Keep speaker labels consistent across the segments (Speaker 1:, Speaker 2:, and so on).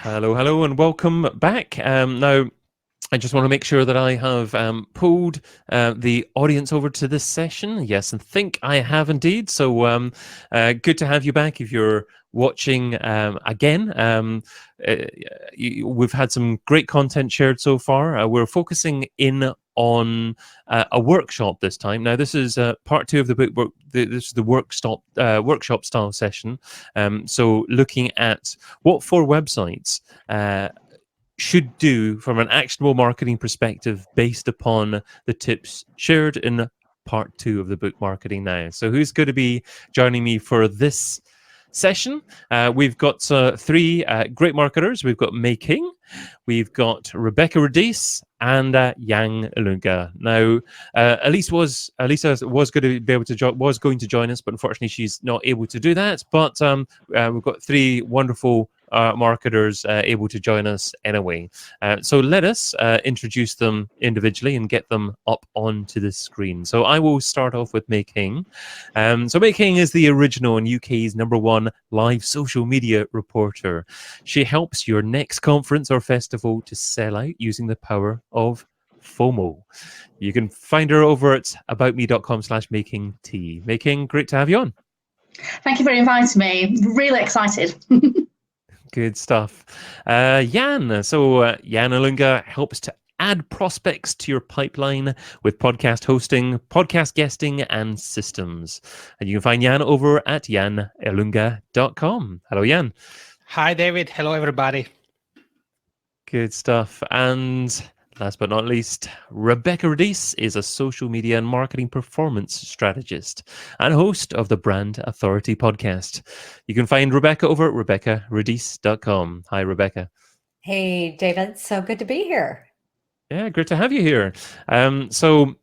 Speaker 1: Hello, hello, and welcome back. Now, I just want to make sure that I have pulled the audience over to this session. Yes, and think I have indeed. So good to have you back if you're watching again. We've had some great content shared so far. We're focusing in on a workshop this time. Now, this is part two of the book. This is the workshop style session. So looking at what four websites should do from an actionable marketing perspective based upon the tips shared in part two of the book Marketing Now. So who's going to be joining me for this session? We've got three great marketers. We've got Mei King, we've got Rebecca Radice, and Jan Ilunga. Now, Elisa was going to be able to was going to join us, but unfortunately she's not able to do that. But we've got three wonderful marketers able to join us anyway. So let us introduce them individually and get them up onto the screen. So I will start off with Mei King. So Mei King is the original and UK's #1 live social media reporter. She helps your next conference or festival to sell out using the power of FOMO. You can find her over at aboutme.com/makingtea. Mei King, great to have you on.
Speaker 2: Thank you for inviting me. Really excited.
Speaker 1: Good stuff. Jan. So Jan Ilunga helps to add prospects to your pipeline with podcast hosting, podcast guesting, and systems. And you can find Jan over at janilunga.com. Hello, Jan.
Speaker 3: Hi, David. Hello, everybody.
Speaker 1: Good stuff. And last but not least, Rebecca Radice is a social media and marketing performance strategist and host of the Brand Authority podcast. You can find Rebecca over at RebeccaRadice.com. Hi, Rebecca.
Speaker 4: Hey, David. So good to be here.
Speaker 1: Yeah, great to have you here. So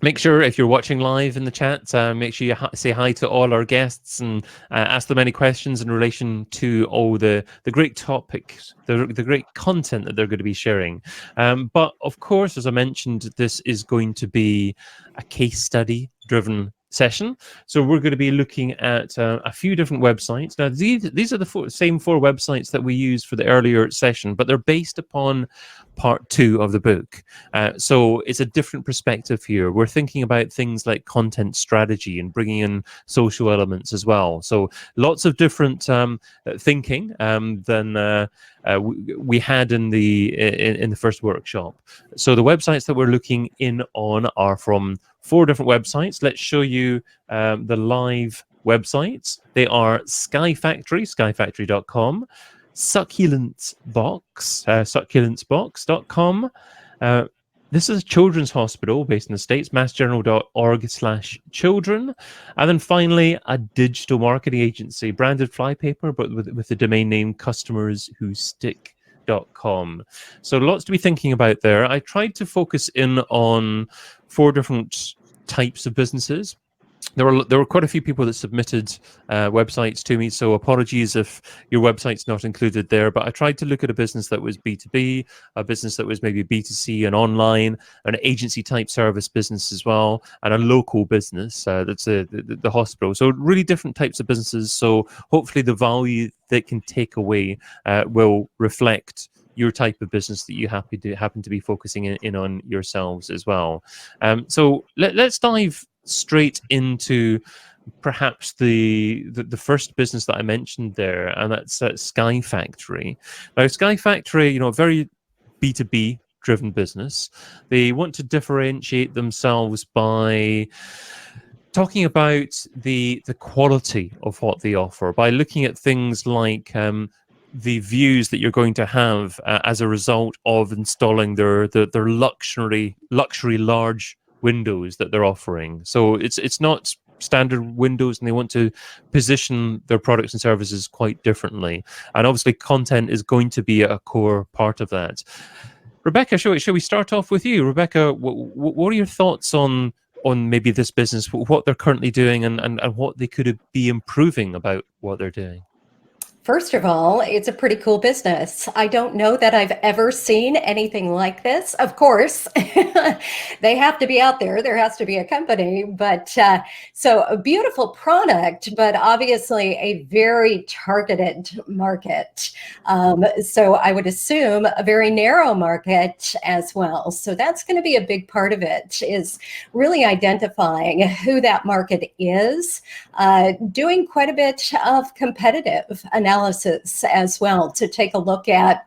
Speaker 1: make sure if you're watching live in the chat, make sure you say hi to all our guests and ask them any questions in relation to all the great topics, the great content that they're going to be sharing. But of course, as I mentioned, this is going to be a case study driven session. So we're going to be looking at a few different websites. Now, these are the same four websites that we used for the earlier session, but they're based upon part two of the book. So it's a different perspective here. We're thinking about things like content strategy and bringing in social elements as well. So lots of different thinking than we had in the first workshop. So the websites that we're looking in on are from four different websites. Let's show you the live websites. They are Sky Factory, skyfactory.com, succulentsbox.com. This is a children's hospital based in the States, massgeneral.org/children. And then finally, a digital marketing agency, Branded Flypaper, but with the domain name customerswhostick.com. So lots to be thinking about there. I tried to focus in on four different types of businesses. There were quite a few people that submitted websites to me, so apologies if your website's not included there. But I tried to look at a business that was B2B, a business that was maybe B2C and online, an agency type service business as well, and a local business that's the hospital. So really different types of businesses. So hopefully the value they can take away will reflect your type of business that you happen to be focusing in on yourselves as well. So let's dive straight into perhaps the first business that I mentioned there, and that's Sky Factory. Now, Sky Factory, very B2B driven business. They want to differentiate themselves by talking about the quality of what they offer, by looking at things like the views that you're going to have as a result of installing their luxury large windows that they're offering. So it's not standard windows, and they want to position their products and services quite differently. And obviously content is going to be a core part of that. Rebecca, shall we start off with you? Rebecca, what are your thoughts on maybe this business, what they're currently doing, and what they could be improving about what they're doing?
Speaker 4: First of all, it's a pretty cool business. I don't know that I've ever seen anything like this. Of course, they have to be out there. There has to be a company, but so a beautiful product, but obviously a very targeted market. So I would assume a very narrow market as well. So that's going to be a big part of it, is really identifying who that market is, doing quite a bit of competitive analysis as well to take a look at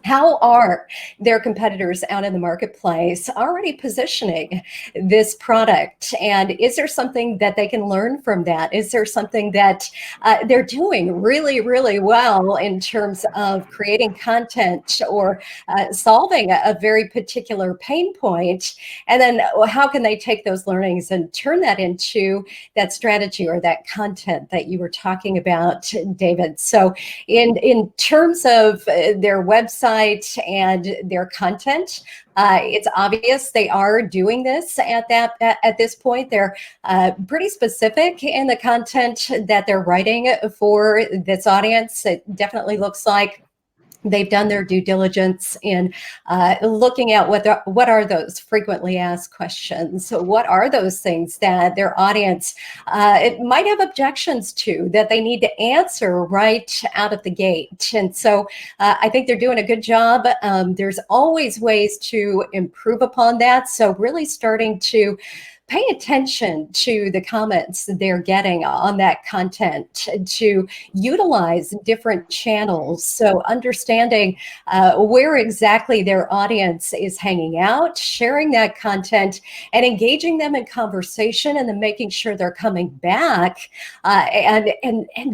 Speaker 4: how are their competitors out in the marketplace already positioning this product? And is there something that they can learn from that? Is there something that they're doing really, really well in terms of creating content or solving a very particular pain point? And then how can they take those learnings and turn that into that strategy or that content that you were talking about, David? So in terms of their website, and their content, it's obvious they are doing this at this point. They're pretty specific in the content that they're writing for this audience. It definitely looks like they've done their due diligence in looking at what are those frequently asked questions. So what are those things that their audience it might have objections to that they need to answer right out of the gate? And so I think they're doing a good job. There's always ways to improve upon that. So really starting to pay attention to the comments they're getting on that content, to utilize different channels. So understanding where exactly their audience is hanging out, sharing that content and engaging them in conversation, and then making sure they're coming back and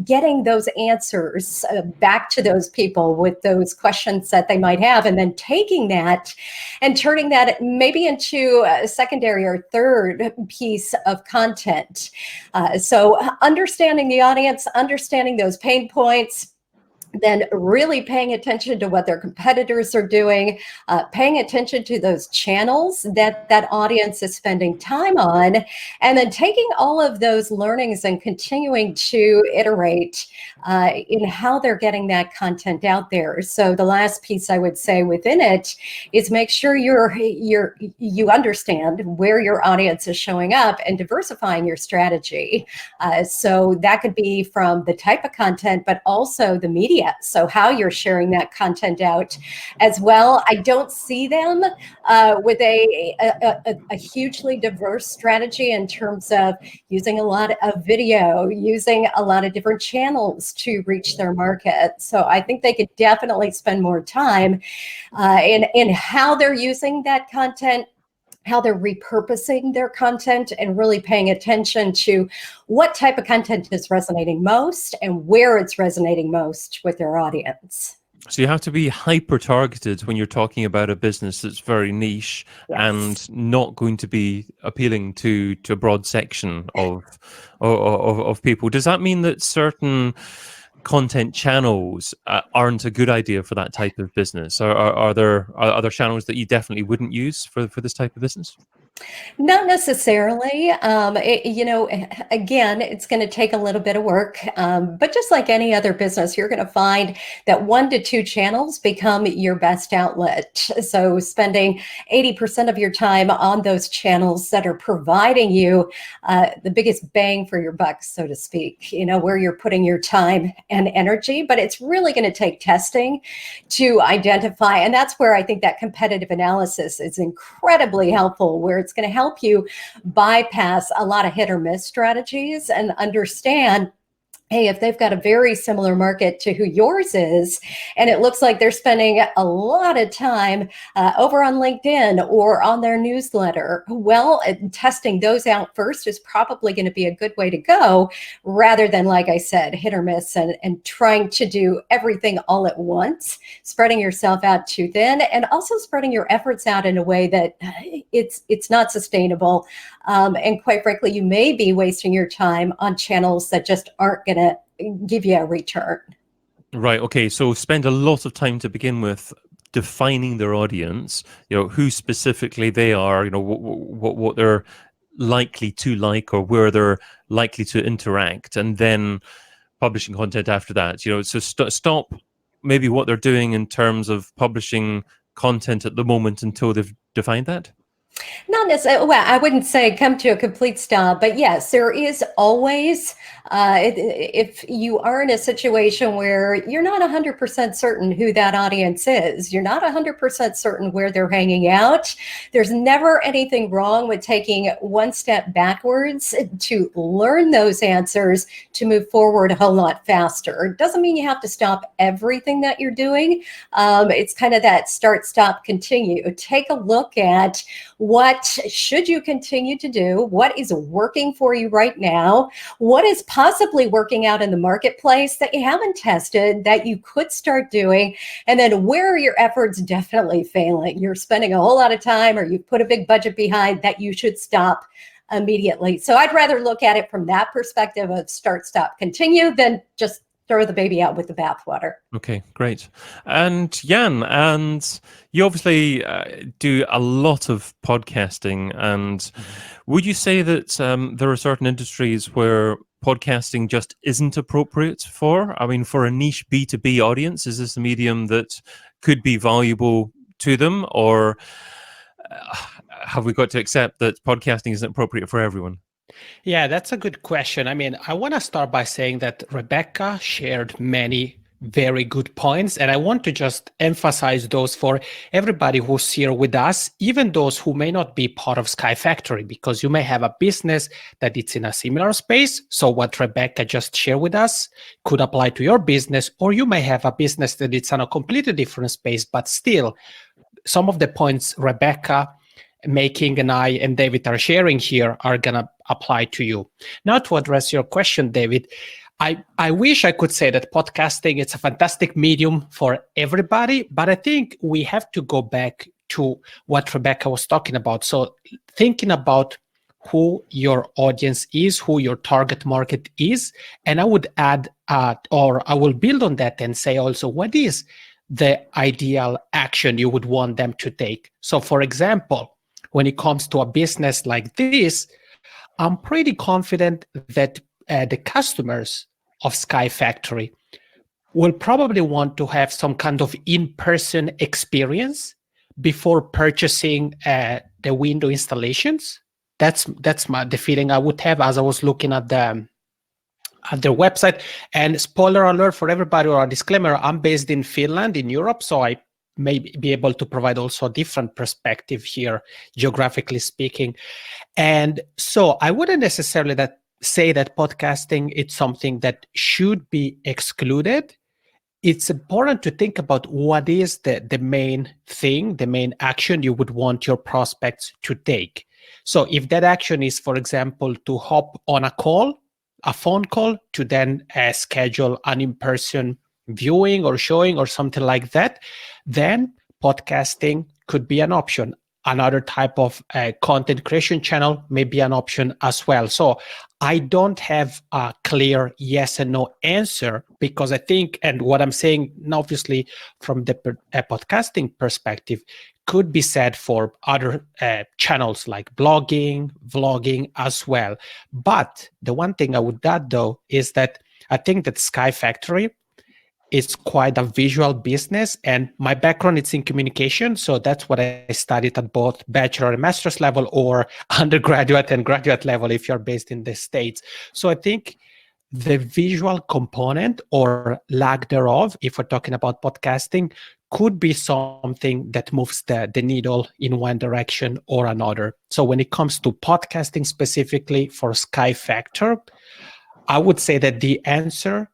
Speaker 4: getting those answers back to those people with those questions that they might have, and then taking that and turning that maybe into a secondary or third piece of content. So understanding the audience, understanding those pain points, then really paying attention to what their competitors are doing, paying attention to those channels that that audience is spending time on, and then taking all of those learnings and continuing to iterate in how they're getting that content out there. So the last piece I would say within it is make sure you understand where your audience is showing up and diversifying your strategy. So that could be from the type of content, but also the media. So how you're sharing that content out as well. I don't see them with a hugely diverse strategy in terms of using a lot of video, using a lot of different channels to reach their market. So I think they could definitely spend more time in how they're using that content, how they're repurposing their content, and really paying attention to what type of content is resonating most and where it's resonating most with their audience.
Speaker 1: So you have to be hyper targeted when you're talking about a business that's very niche.
Speaker 4: Yes.
Speaker 1: And not going to be appealing to a broad section of people. Does that mean that certain content channels aren't a good idea for that type of business? Are there channels that you definitely wouldn't use for this type of business?
Speaker 4: Not necessarily. Again, it's going to take a little bit of work. But just like any other business, you're going to find that 1 to 2 channels become your best outlet. So spending 80% of your time on those channels that are providing you the biggest bang for your buck, so to speak, where you're putting your time and energy. But it's really going to take testing to identify. And that's where I think that competitive analysis is incredibly helpful, where it's going to help you bypass a lot of hit or miss strategies and understand, hey, if they've got a very similar market to who yours is, and it looks like they're spending a lot of time over on LinkedIn or on their newsletter, well, testing those out first is probably going to be a good way to go, rather than, like I said, hit or miss and trying to do everything all at once, spreading yourself out too thin, and also spreading your efforts out in a way that it's not sustainable. And quite frankly, you may be wasting your time on channels that just aren't going to give you a return.
Speaker 1: Right. Okay. So spend a lot of time to begin with defining their audience, who specifically they are, what they're likely to like or where they're likely to interact, and then publishing content after that. So stop maybe what they're doing in terms of publishing content at the moment until they've defined that.
Speaker 4: Not necessarily. Well, I wouldn't say come to a complete stop, but yes, there is always, if you are in a situation where you're not 100% certain who that audience is, you're not 100% certain where they're hanging out, there's never anything wrong with taking one step backwards to learn those answers to move forward a whole lot faster. It doesn't mean you have to stop everything that you're doing. It's kind of that start, stop, continue. Take a look at what should you continue to do? What is working for you right now? What is possibly working out in the marketplace that you haven't tested that you could start doing? And then where are your efforts definitely failing? You're spending a whole lot of time, or you've put a big budget behind that you should stop immediately. So I'd rather look at it from that perspective of start, stop, continue than just throw the baby out with the bathwater.
Speaker 1: Okay, great. And Jan, and you obviously do a lot of podcasting. And would you say that there are certain industries where podcasting just isn't appropriate for? I mean, for a niche B2B audience, is this a medium that could be valuable to them? Or have we got to accept that podcasting isn't appropriate for everyone?
Speaker 3: Yeah, that's a good question. I mean, I want to start by saying that Rebecca shared many very good points, and I want to just emphasize those for everybody who's here with us, even those who may not be part of Sky Factory, because you may have a business that it's in a similar space. So what Rebecca just shared with us could apply to your business, or you may have a business that it's in a completely different space, but still some of the points Rebecca making and I and David are sharing here are going to apply to you. Now, to address your question, David, I wish I could say that podcasting is a fantastic medium for everybody, but I think we have to go back to what Rebecca was talking about. So thinking about who your audience is, who your target market is, and I would add, or I will build on that and say also, what is the ideal action you would want them to take? So for example, when it comes to a business like this, I'm pretty confident that the customers of Sky Factory will probably want to have some kind of in-person experience before purchasing the window installations. That's the feeling I would have as I was looking at their website. And spoiler alert for everybody, or a disclaimer, I'm based in Finland, in Europe, so I may be able to provide also a different perspective here, geographically speaking. And so I wouldn't necessarily say that podcasting is something that should be excluded. It's important to think about what is the main thing, the main action you would want your prospects to take. So if that action is, for example, to hop on a phone call to then schedule an in-person viewing or showing or something like that, then podcasting could be an option. Another type of content creation channel may be an option as well. So I don't have a clear yes and no answer, because I think, and what I'm saying, obviously from the podcasting perspective, could be said for other channels like blogging, vlogging as well. But the one thing I would add though is that I think that Sky Factory is quite a visual business, and my background is in communication, so that's what I studied at both bachelor and master's level, or undergraduate and graduate level if you're based in the States. So I think the visual component, or lack thereof, if we're talking about podcasting, could be something that moves the needle in one direction or another. So when it comes to podcasting specifically for Sky Factor, I would say that the answer,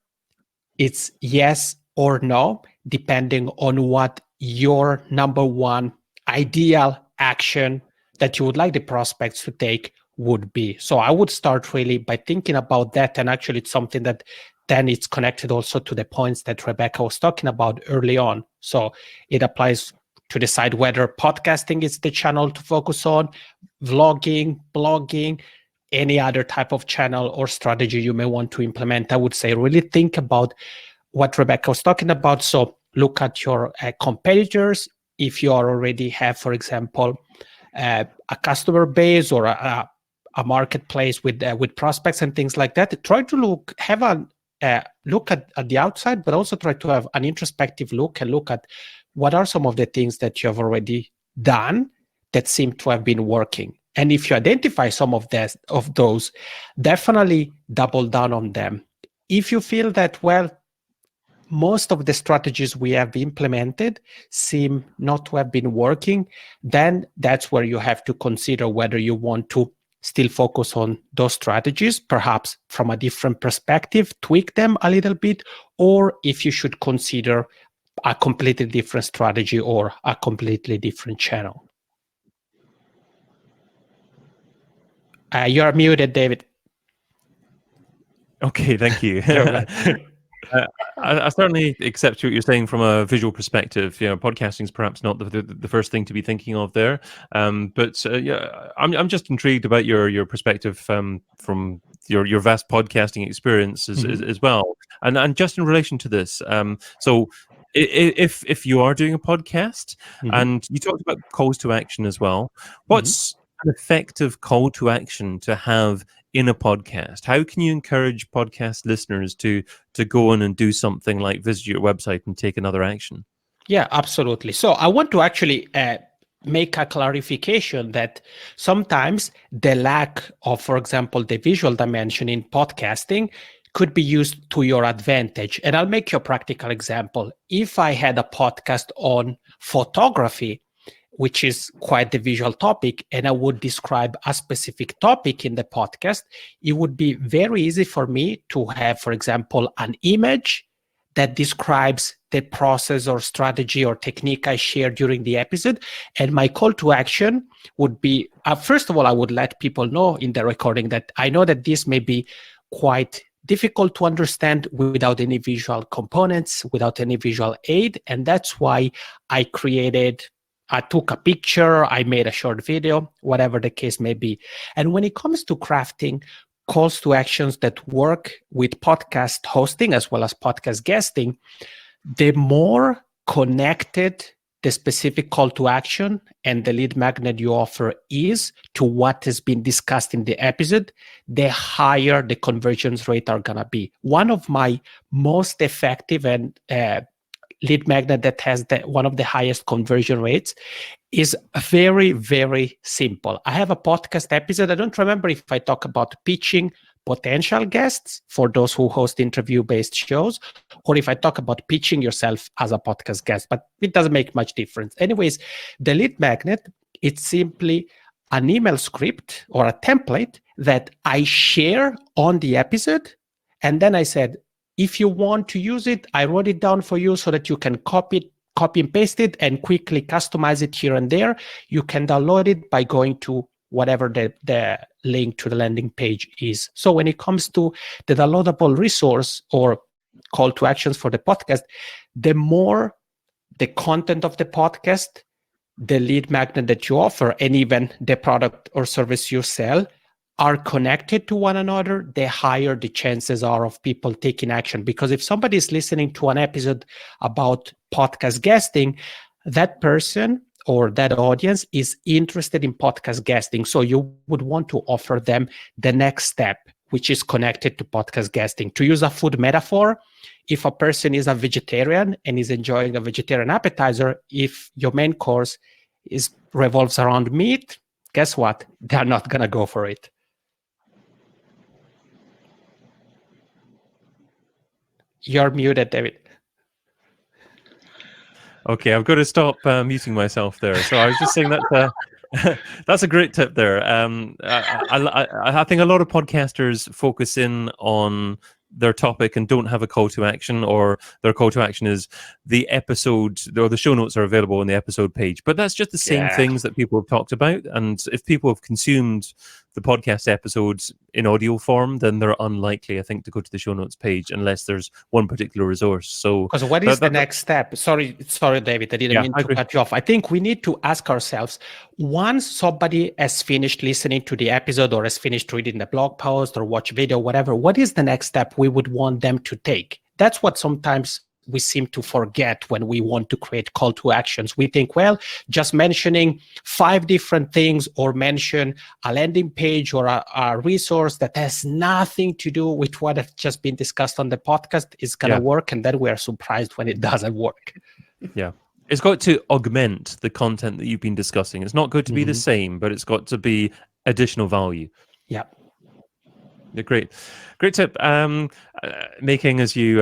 Speaker 3: it's yes or no, depending on what your number one ideal action that you would like the prospects to take would be. So I would start really by thinking about that. And actually, it's something that then it's connected also to the points that Rebecca was talking about early on. So it applies to decide whether podcasting is the channel to focus on, vlogging, blogging, any other type of channel or strategy you may want to implement. I would say really think about what Rebecca was talking about. So look at your competitors. If you already have, for example, a customer base or a marketplace with prospects and things like that, try to have a look at the outside, but also try to have an introspective look and look at what are some of the things that you have already done that seem to have been working. And if you identify some of those, definitely double down on them. If you feel that, well, most of the strategies we have implemented seem not to have been working, then that's where you have to consider whether you want to still focus on those strategies, perhaps from a different perspective, tweak them a little bit, or if you should consider a completely different strategy or a completely different channel. You're muted, David.
Speaker 1: Okay, thank you. I certainly accept what you're saying from a visual perspective. Podcasting is perhaps not the first thing to be thinking of there, but yeah, I'm just intrigued about your perspective from your vast podcasting experience as well, and just in relation to this. So, if you are doing a podcast, and you talked about calls to action as well, what's an effective call to action to have in a podcast? How can you encourage podcast listeners to go in and do something like visit your website and take another action?
Speaker 3: Yeah, absolutely. So I want to actually make a clarification that sometimes the lack of, for example, the visual dimension in podcasting could be used to your advantage. And I'll make you a practical example. If I had a podcast on photography, which is quite the visual topic, and I would describe a specific topic in the podcast, it would be very easy for me to have, for example, an image that describes the process or strategy or technique I shared during the episode. And my call to action would be, first of all, I would let people know in the recording that I know that this may be quite difficult to understand without any visual components, without any visual aid. And that's why I took a picture, I made a short video, whatever the case may be. And when it comes to crafting calls to actions that work with podcast hosting as well as podcast guesting, the more connected the specific call to action and the lead magnet you offer is to what has been discussed in the episode, the higher the conversions rate are going to be. One of my most effective and lead magnet that has one of the highest conversion rates is very, very simple. I have a podcast episode. I don't remember if I talk about pitching potential guests for those who host interview-based shows, or if I talk about pitching yourself as a podcast guest, but it doesn't make much difference. Anyways, the lead magnet, it's simply an email script or a template that I share on the episode. And then I said, if you want to use it, I wrote it down for you so that you can copy and paste it and quickly customize it here and there. You can download it by going to whatever the link to the landing page is. So when it comes to the downloadable resource or call to actions for the podcast, the more the content of the podcast, the lead magnet that you offer, and even the product or service you sell are connected to one another, the higher the chances are of people taking action. Because if somebody is listening to an episode about podcast guesting, that person or that audience is interested in podcast guesting. So you would want to offer them the next step, which is connected to podcast guesting. To use a food metaphor, if a person is a vegetarian and is enjoying a vegetarian appetizer, if your main course revolves around meat, guess what? They're not going to go for it. You're muted, David.
Speaker 1: Okay, I've got to stop muting myself there. So I was just saying that that's a great tip there. I think a lot of podcasters focus in on their topic and don't have a call to action, or their call to action is the episode, or the show notes are available on the episode page. But that's just the same things that people have talked about. And if people have consumed the podcast episodes in audio form, then they're unlikely, I think, to go to the show notes page unless there's one particular resource. So,
Speaker 3: because what is the next step? Sorry, David, I didn't mean to cut you off. I think we need to ask ourselves, once somebody has finished listening to the episode or has finished reading the blog post or watch video, whatever, what is the next step we would want them to take? That's what sometimes we seem to forget when we want to create call to actions. We think, well, just mentioning 5 different things or mention a landing page or a resource that has nothing to do with what has just been discussed on the podcast is going to work. And then we are surprised when it doesn't work.
Speaker 1: Yeah. It's got to augment the content that you've been discussing. It's not going to be the same, but it's got to be additional value.
Speaker 3: Yeah.
Speaker 1: Yeah, great tip. Making, as you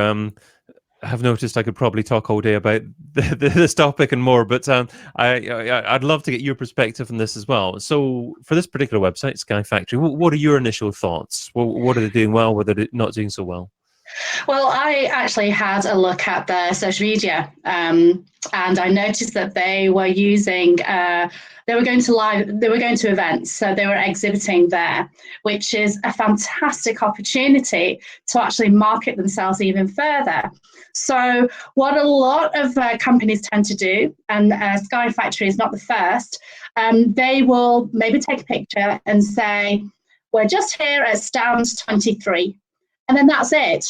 Speaker 1: have noticed, I could probably talk all day about this topic and more, but I'd love to get your perspective on this as well. So for this particular website, Sky Factory, what are your initial thoughts? What are they doing well? What are they not doing so well?
Speaker 2: Well, I actually had a look at their social media, and I noticed that they were using. They were going to events, so they were exhibiting there, which is a fantastic opportunity to actually market themselves even further. So what a lot of companies tend to do, and Sky Factory is not the first, they will maybe take a picture and say, we're just here at stand 23. And then that's it.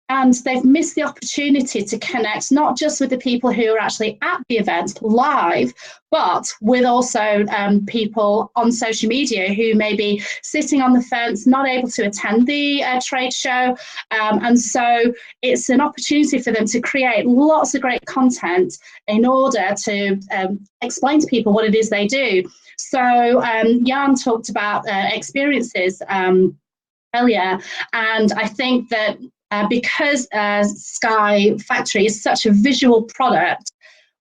Speaker 2: And they've missed the opportunity to connect not just with the people who are actually at the event live, but with also people on social media who may be sitting on the fence, not able to attend the trade show. And so it's an opportunity for them to create lots of great content in order to explain to people what it is they do. So Jan talked about experiences earlier, and I think that because Sky Factory is such a visual product,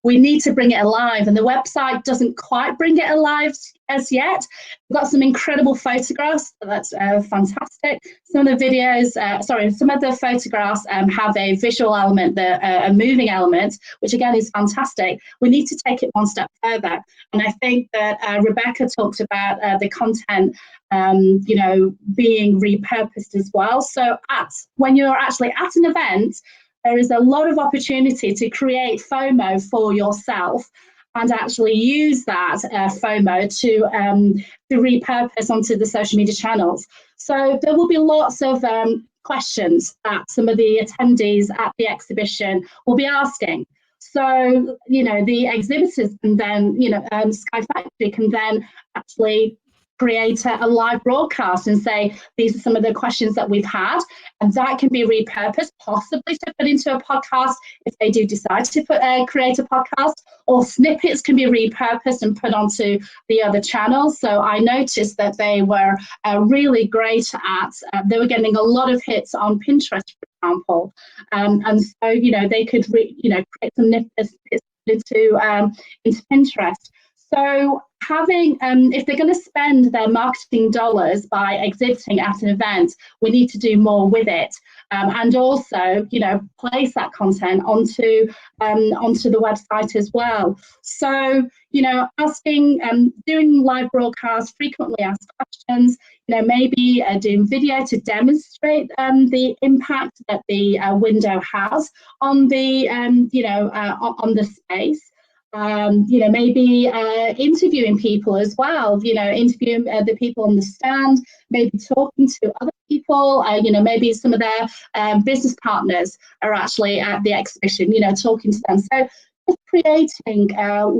Speaker 2: we need to bring it alive, and the website doesn't quite bring it alive as yet. We've got some incredible photographs, that's fantastic. Some of the videos, some of the photographs have a visual element, a moving element, which again is fantastic. We need to take it one step further, and I think that Rebecca talked about the content being repurposed as well. So when you're actually at an event, there is a lot of opportunity to create FOMO for yourself and actually use that FOMO to repurpose onto the social media channels. So there will be lots of questions that some of the attendees at the exhibition will be asking. So, the exhibitors can then, Sky Factory can then actually create a live broadcast and say, these are some of the questions that we've had, and that can be repurposed, possibly to put into a podcast if they do decide to create a podcast, or snippets can be repurposed and put onto the other channels. So I noticed that they were really great at, they were getting a lot of hits on Pinterest, for example, and so, they could, create some snippets into Pinterest. So having, if they're going to spend their marketing dollars by exhibiting at an event, we need to do more with it, and also, place that content onto the website as well. So, asking, doing live broadcasts, frequently asked questions, maybe doing video to demonstrate the impact that the window has on the, on the space. Maybe interviewing people as well, interviewing the people on the stand, maybe talking to other people, maybe some of their business partners are actually at the exhibition, talking to them. So just creating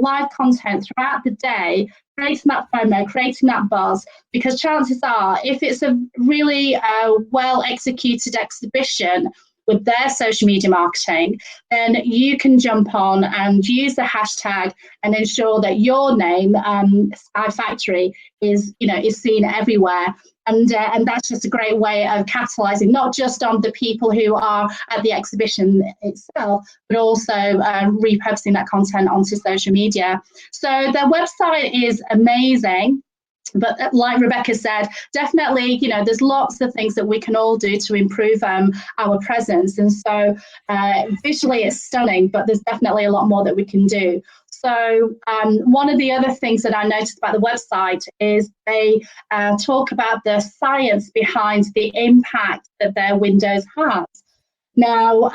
Speaker 2: live content throughout the day, creating that FOMO, creating that buzz, because chances are, if it's a really well executed exhibition with their social media marketing, then you can jump on and use the hashtag and ensure that your name, Sky Factory, is seen everywhere. And that's just a great way of capitalizing, not just on the people who are at the exhibition itself, but also repurposing that content onto social media. So their website is amazing. But like Rebecca said, definitely, there's lots of things that we can all do to improve our presence. And so visually it's stunning, but there's definitely a lot more that we can do. So one of the other things that I noticed about the website is they talk about the science behind the impact that their Windows has. Now,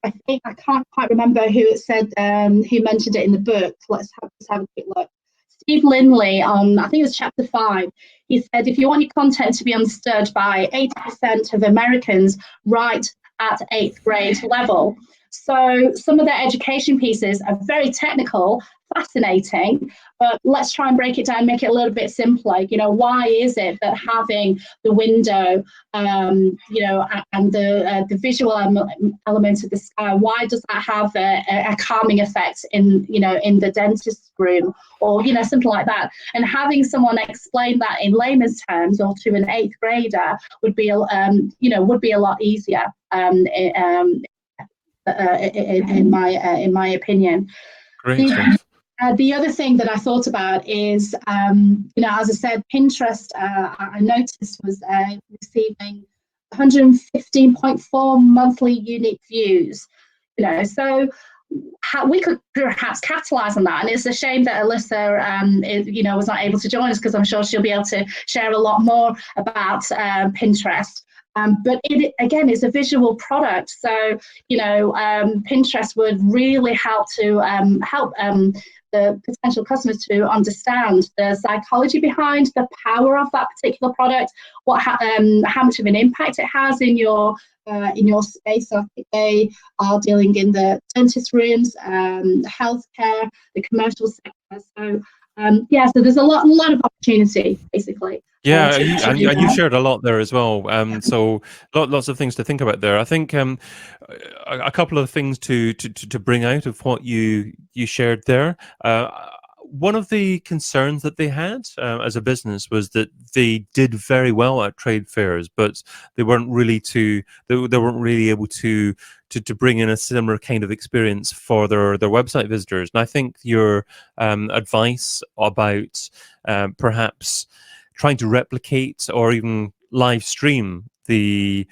Speaker 2: I think I can't quite remember who it said, who mentioned it in the book. Let's have a quick look. Steve Lindley on, I think it was chapter 5, he said, if you want your content to be understood by 80% of Americans right at 8th grade level, So some of their education pieces are very technical, fascinating, but let's try and break it down, make it a little bit simpler. Why is it that having the window, and the visual element of the sky, why does that have a calming effect in the dentist's room, or something like that? And having someone explain that in layman's terms, or to an 8th grader, would be a lot easier. In my opinion.
Speaker 1: Great stuff.
Speaker 2: The other thing that I thought about is, as I said, Pinterest, I noticed, was receiving 115.4 monthly unique views. So we could perhaps capitalize on that. And it's a shame that Alyssa, was not able to join us, because I'm sure she'll be able to share a lot more about Pinterest. But it, again, is a visual product. So, Pinterest would really help to help the potential customers to understand the psychology behind the power of that particular product, how much of an impact it has in your space. So I think they are dealing in the dentist rooms, healthcare, the commercial sector. So so there's a lot of opportunity, basically.
Speaker 1: Yeah, and you shared a lot there as well. So lots of things to think about there. I think a couple of things to bring out of what you shared there. One of the concerns that they had as a business was that they did very well at trade fairs, but they weren't really able to bring in a similar kind of experience for their website visitors. And I think your advice about perhaps trying to replicate or even live stream the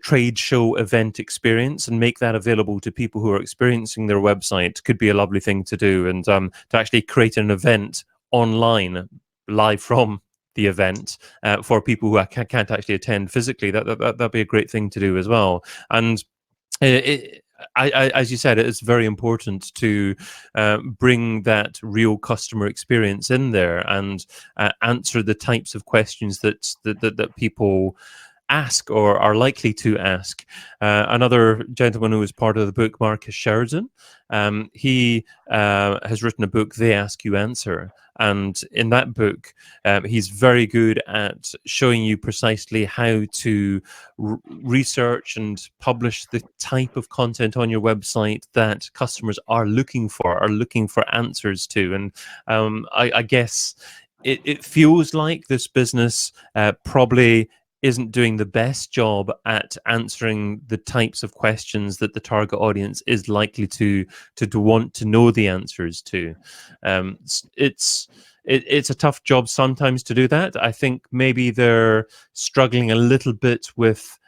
Speaker 1: trade show event experience and make that available to people who are experiencing their website could be a lovely thing to do. And to actually create an event online live from the event for people who can't actually attend physically, that'd be a great thing to do as well. And as you said, it is very important to bring that real customer experience in there and answer the types of questions that people ask or are likely to ask. Another gentleman who was part of the book, Marcus Sheridan, he has written a book, They Ask You Answer. And in that book, he's very good at showing you precisely how to research and publish the type of content on your website that customers are looking for answers to. And I guess it feels like this business probably isn't doing the best job at answering the types of questions that the target audience is likely to want to know the answers to. It's a tough job sometimes to do that. I think maybe they're struggling a little bit with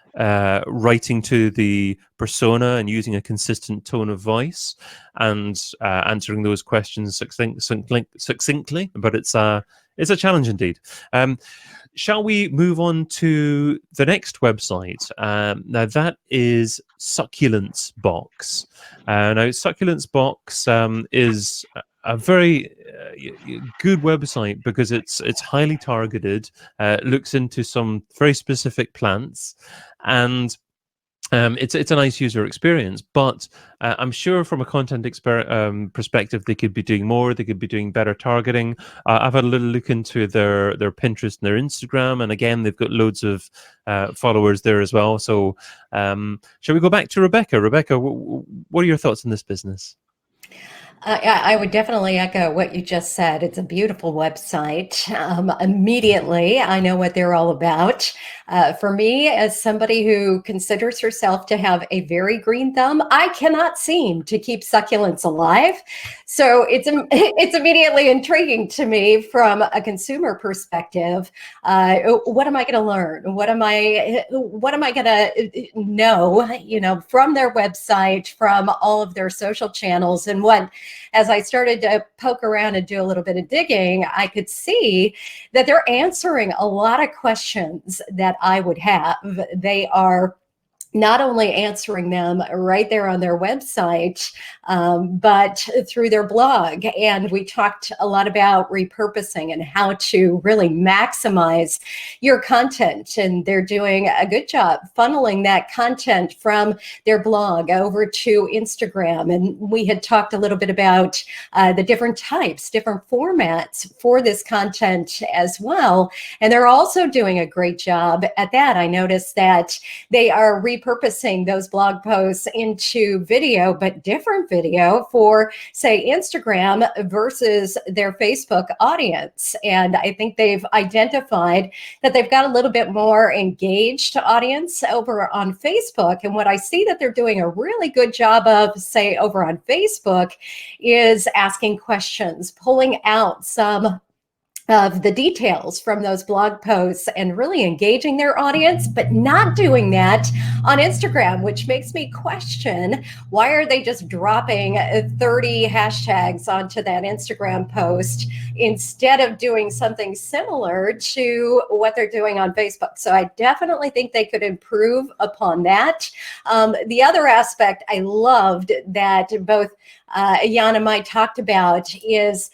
Speaker 1: writing to the persona and using a consistent tone of voice and answering those questions succinctly. But it's a challenge indeed. Shall we move on to the next website? Now that is Succulents Box. Now Succulents Box is a very good website because it's highly targeted, looks into some very specific plants, and it's a nice user experience. But I'm sure from a content perspective, they could be doing more. They could be doing better targeting. I've had a little look into their Pinterest and their Instagram, and again, they've got loads of followers there as well. So shall we go back to Rebecca? Rebecca, what are your thoughts on this business?
Speaker 4: I would definitely echo what you just said. It's a beautiful website. Immediately, I know what they're all about. For me, as somebody who considers herself to have a very green thumb, I cannot seem to keep succulents alive. So it's immediately intriguing to me from a consumer perspective. What am I going to learn? What am I going to know? From their website, from all of their social channels, and what. As I started to poke around and do a little bit of digging, I could see that they're answering a lot of questions that I would have. They are not only answering them right there on their website, but through their blog. And we talked a lot about repurposing and how to really maximize your content. And they're doing a good job funneling that content from their blog over to Instagram. And we had talked a little bit about the different types, different formats for this content as well. And they're also doing a great job at that. I noticed that they are repurposing those blog posts into video, but different video for, say, Instagram versus their Facebook audience. And I think they've identified that they've got a little bit more engaged audience over on Facebook. And what I see that they're doing a really good job of, say, over on Facebook, is asking questions, pulling out some of the details from those blog posts and really engaging their audience, but not doing that on Instagram, which makes me question, why are they just dropping 30 hashtags onto that Instagram post instead of doing something similar to what they're doing on Facebook? So I definitely think they could improve upon that. The other aspect I loved that both Jan and I talked about is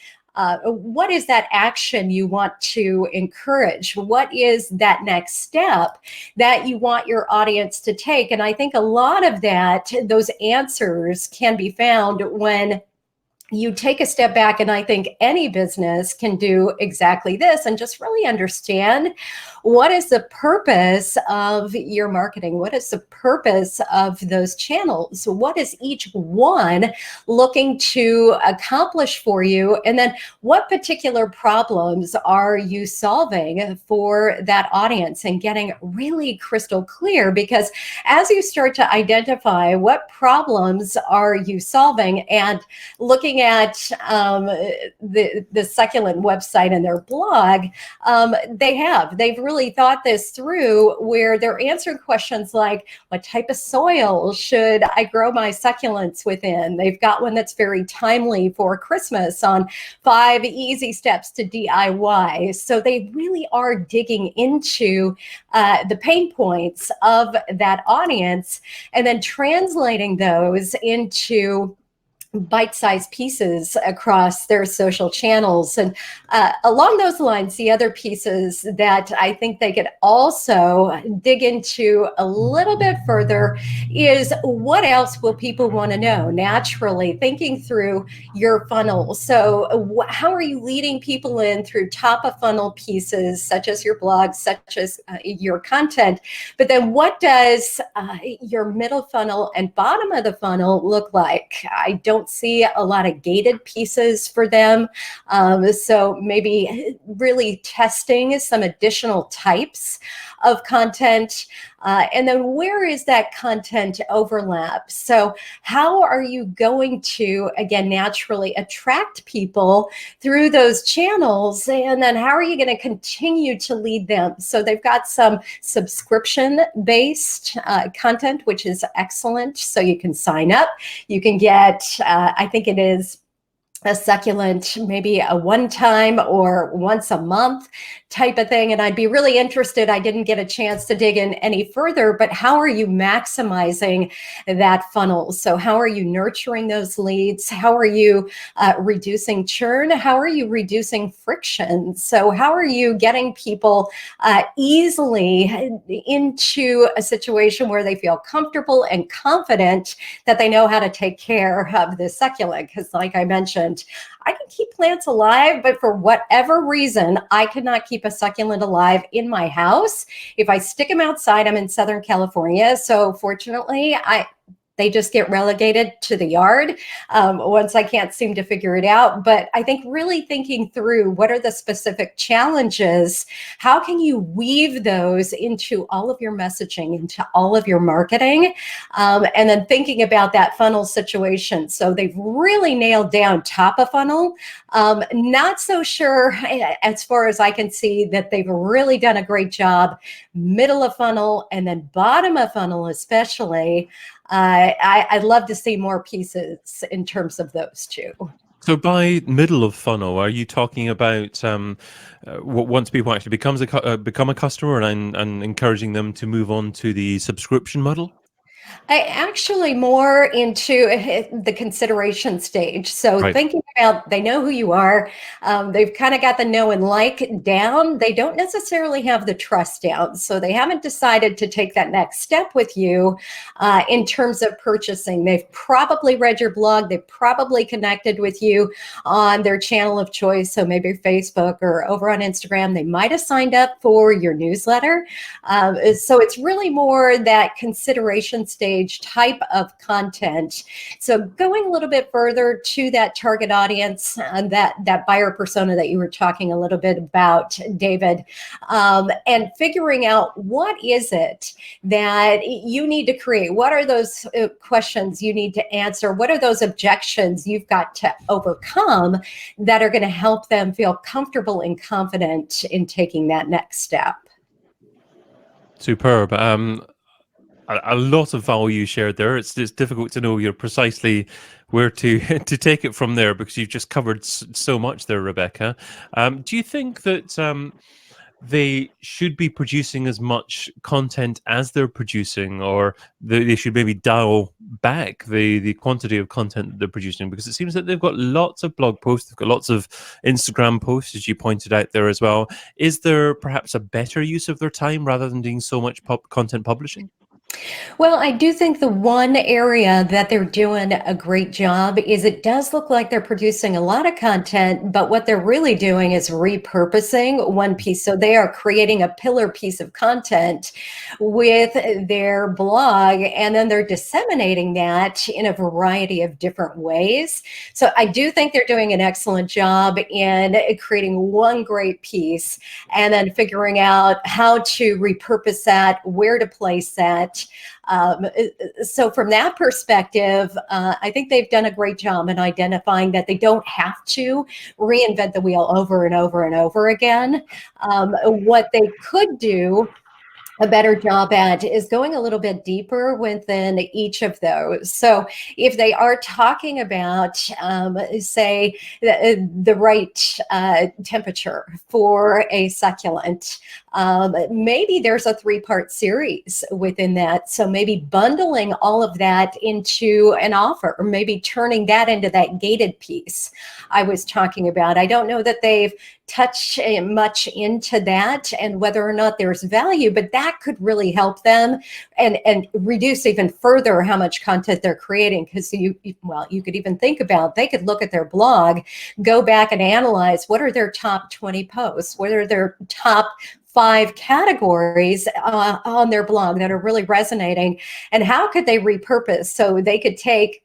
Speaker 4: what is that action you want to encourage? What is that next step that you want your audience to take? And I think a lot of that, those answers can be found when you take a step back. And I think any business can do exactly this and just really understand, what is the purpose of your marketing? What is the purpose of those channels? What is each one looking to accomplish for you? And then what particular problems are you solving for that audience, and getting really crystal clear? Because as you start to identify what problems are you solving, and looking at the Succulent website and their blog, they've really thought this through, where they're answering questions like, what type of soil should I grow my succulents within? They've got one that's very timely for Christmas on 5 easy steps to DIY. So they really are digging into the pain points of that audience, and then translating those into bite-sized pieces across their social channels. And along those lines, the other pieces that I think they could also dig into a little bit further is, what else will people want to know? Naturally, thinking through your funnel. So how are you leading people in through top of funnel pieces, such as your blog, such as your content? But then what does your middle funnel and bottom of the funnel look like? I don't see a lot of gated pieces for them. So maybe really testing some additional types of content. And then where is that content overlap? So how are you going to, again, naturally attract people through those channels? And then how are you going to continue to lead them? So they've got some subscription-based content, which is excellent. So you can sign up. You can get, I think it is a succulent, maybe a one-time or once a month type of thing. And I'd be really interested, I didn't get a chance to dig in any further, but how are you maximizing that funnel? So how are you nurturing those leads? How are you reducing churn? How are you reducing friction? So how are you getting people easily into a situation where they feel comfortable and confident that they know how to take care of the succulent? Because like I mentioned, I can keep plants alive, but for whatever reason, I cannot keep a succulent alive in my house. If I stick them outside, I'm in Southern California, so fortunately, they just get relegated to the yard once I can't seem to figure it out. But I think really thinking through, what are the specific challenges? How can you weave those into all of your messaging, into all of your marketing? And then thinking about that funnel situation. So they've really nailed down top of funnel. Not so sure, as far as I can see, that they've really done a great job middle of funnel, and then bottom of funnel especially. I'd love to see more pieces in terms of those two.
Speaker 1: So by middle of funnel, are you talking about once people actually become a customer and encouraging them to move on to the subscription model?
Speaker 4: I actually more into the consideration stage. So
Speaker 1: Right.
Speaker 4: thinking about, they know who you are. They've kind of got the know and like down. They don't necessarily have the trust down. So they haven't decided to take that next step with you in terms of purchasing. They've probably read your blog. They've probably connected with you on their channel of choice. So maybe Facebook or over on Instagram. They might have signed up for your newsletter. So it's really more that consideration stage type of content. So going a little bit further to that target audience, that buyer persona that you were talking a little bit about, David, and figuring out what is it that you need to create? What are those questions you need to answer? What are those objections you've got to overcome that are going to help them feel comfortable and confident in taking that next step?
Speaker 1: Superb. A lot of value shared there. It's difficult to know precisely where to to take it from there, because you've just covered so much there, Rebecca. Do you think that they should be producing as much content as they're producing, or they should maybe dial back the quantity of content that they're producing? Because it seems that they've got lots of blog posts, they've got lots of Instagram posts, as you pointed out there as well. Is there perhaps a better use of their time rather than doing so much content publishing?
Speaker 4: Well, I do think the one area that they're doing a great job is, it does look like they're producing a lot of content, but what they're really doing is repurposing one piece. So they are creating a pillar piece of content with their blog, and then they're disseminating that in a variety of different ways. So I do think they're doing an excellent job in creating one great piece and then figuring out how to repurpose that, where to place that. So from that perspective, I think they've done a great job in identifying that they don't have to reinvent the wheel over and over and over again. What they could do a better job at is going a little bit deeper within each of those. So if they are talking about, say, the right temperature for a succulent, maybe there's a 3-part series within that. So maybe bundling all of that into an offer, or maybe turning that into that gated piece I was talking about. I don't know that they've touched much into that and whether or not there's value, but that could really help them and reduce even further how much content they're creating. Because you could even think about, they could look at their blog, go back and analyze what are their top 20 posts, what are their top 5 categories on their blog that are really resonating, and how could they repurpose? So they could take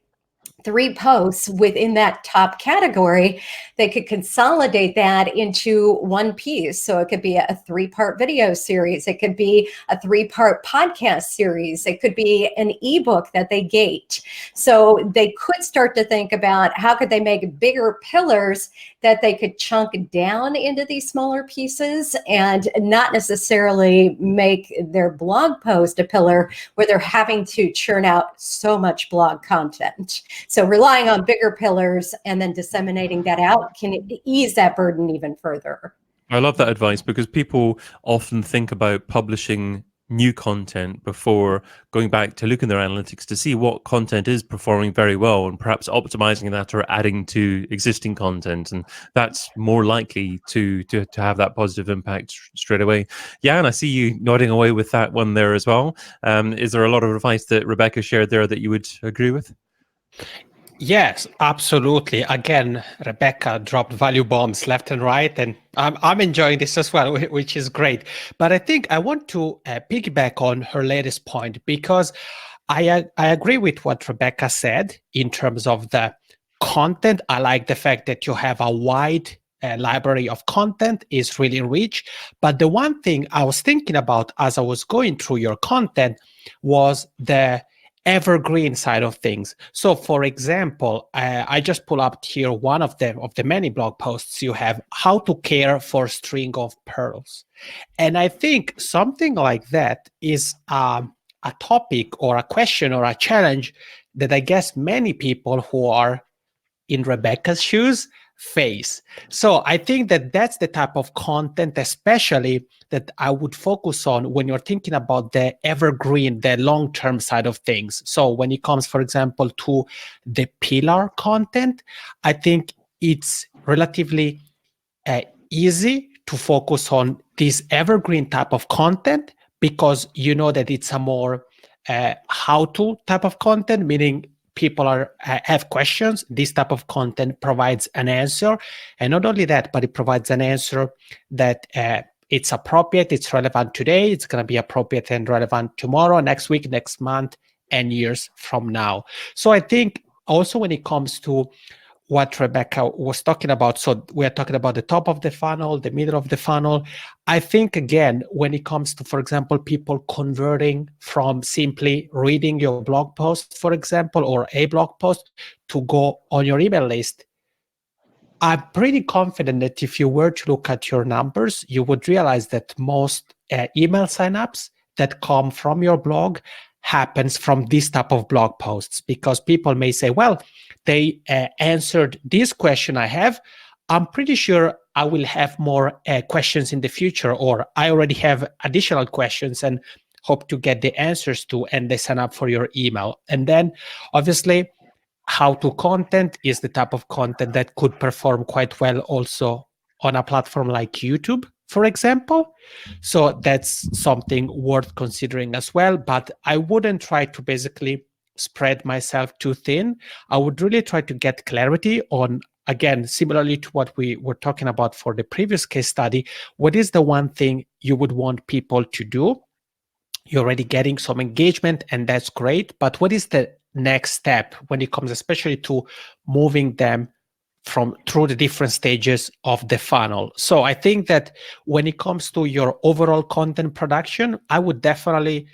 Speaker 4: 3 posts within that top category, they could consolidate that into one piece. So it could be a 3-part video series. It could be a 3-part podcast series. It could be an ebook that they gate. So they could start to think about how could they make bigger pillars that they could chunk down into these smaller pieces, and not necessarily make their blog post a pillar where they're having to churn out so much blog content. So relying on bigger pillars and then disseminating that out can ease that burden even further.
Speaker 1: I love that advice, because people often think about publishing new content before going back to look in their analytics to see what content is performing very well, and perhaps optimizing that or adding to existing content, and that's more likely to have that positive impact straight away. Yeah, and I see you nodding away with that one there as well. Is there a lot of advice that Rebecca shared there that you would agree with?
Speaker 3: Yes, absolutely. Again, Rebecca dropped value bombs left and right, and I'm enjoying this as well, which is great. But I think I want to piggyback on her latest point, because I agree with what Rebecca said in terms of the content. I like the fact that you have a wide library of content, is really rich. But the one thing I was thinking about as I was going through your content was the evergreen side of things. So for example, I just pull up here one of the many blog posts you have, how to care for a string of pearls. And I think something like that is a topic or a question or a challenge that I guess many people who are in Rebecca's shoes phase. So I think that that's the type of content, especially that I would focus on when you're thinking about the evergreen, the long-term side of things. So when it comes, for example, to the pillar content, I think it's relatively easy to focus on this evergreen type of content because you know that it's a more how-to type of content, meaning people have questions. This type of content provides an answer, and not only that, but it provides an answer that it's appropriate, it's relevant today, it's going to be appropriate and relevant tomorrow, next week, next month, and years from now. So I think also when it comes to what Rebecca was talking about, so we're talking about the top of the funnel, the middle of the funnel. I think, again, when it comes to, for example, people converting from simply reading your blog post, for example, or a blog post to go on your email list, I'm pretty confident that if you were to look at your numbers, you would realize that most email signups that come from your blog happens from this type of blog posts, because people may say, well, they answered this question I have. I'm pretty sure I will have more questions in the future, or I already have additional questions and hope to get the answers to, and they sign up for your email. And then obviously how-to content is the type of content that could perform quite well also on a platform like YouTube, for example. So that's something worth considering as well. But I wouldn't try to basically spread myself too thin. I would really try to get clarity on, again, similarly to what we were talking about for the previous case study, what is the one thing you would want people to do? You're already getting some engagement, and that's great. But what is the next step when it comes especially to moving them through the different stages of the funnel? So I think that when it comes to your overall content production, I would definitely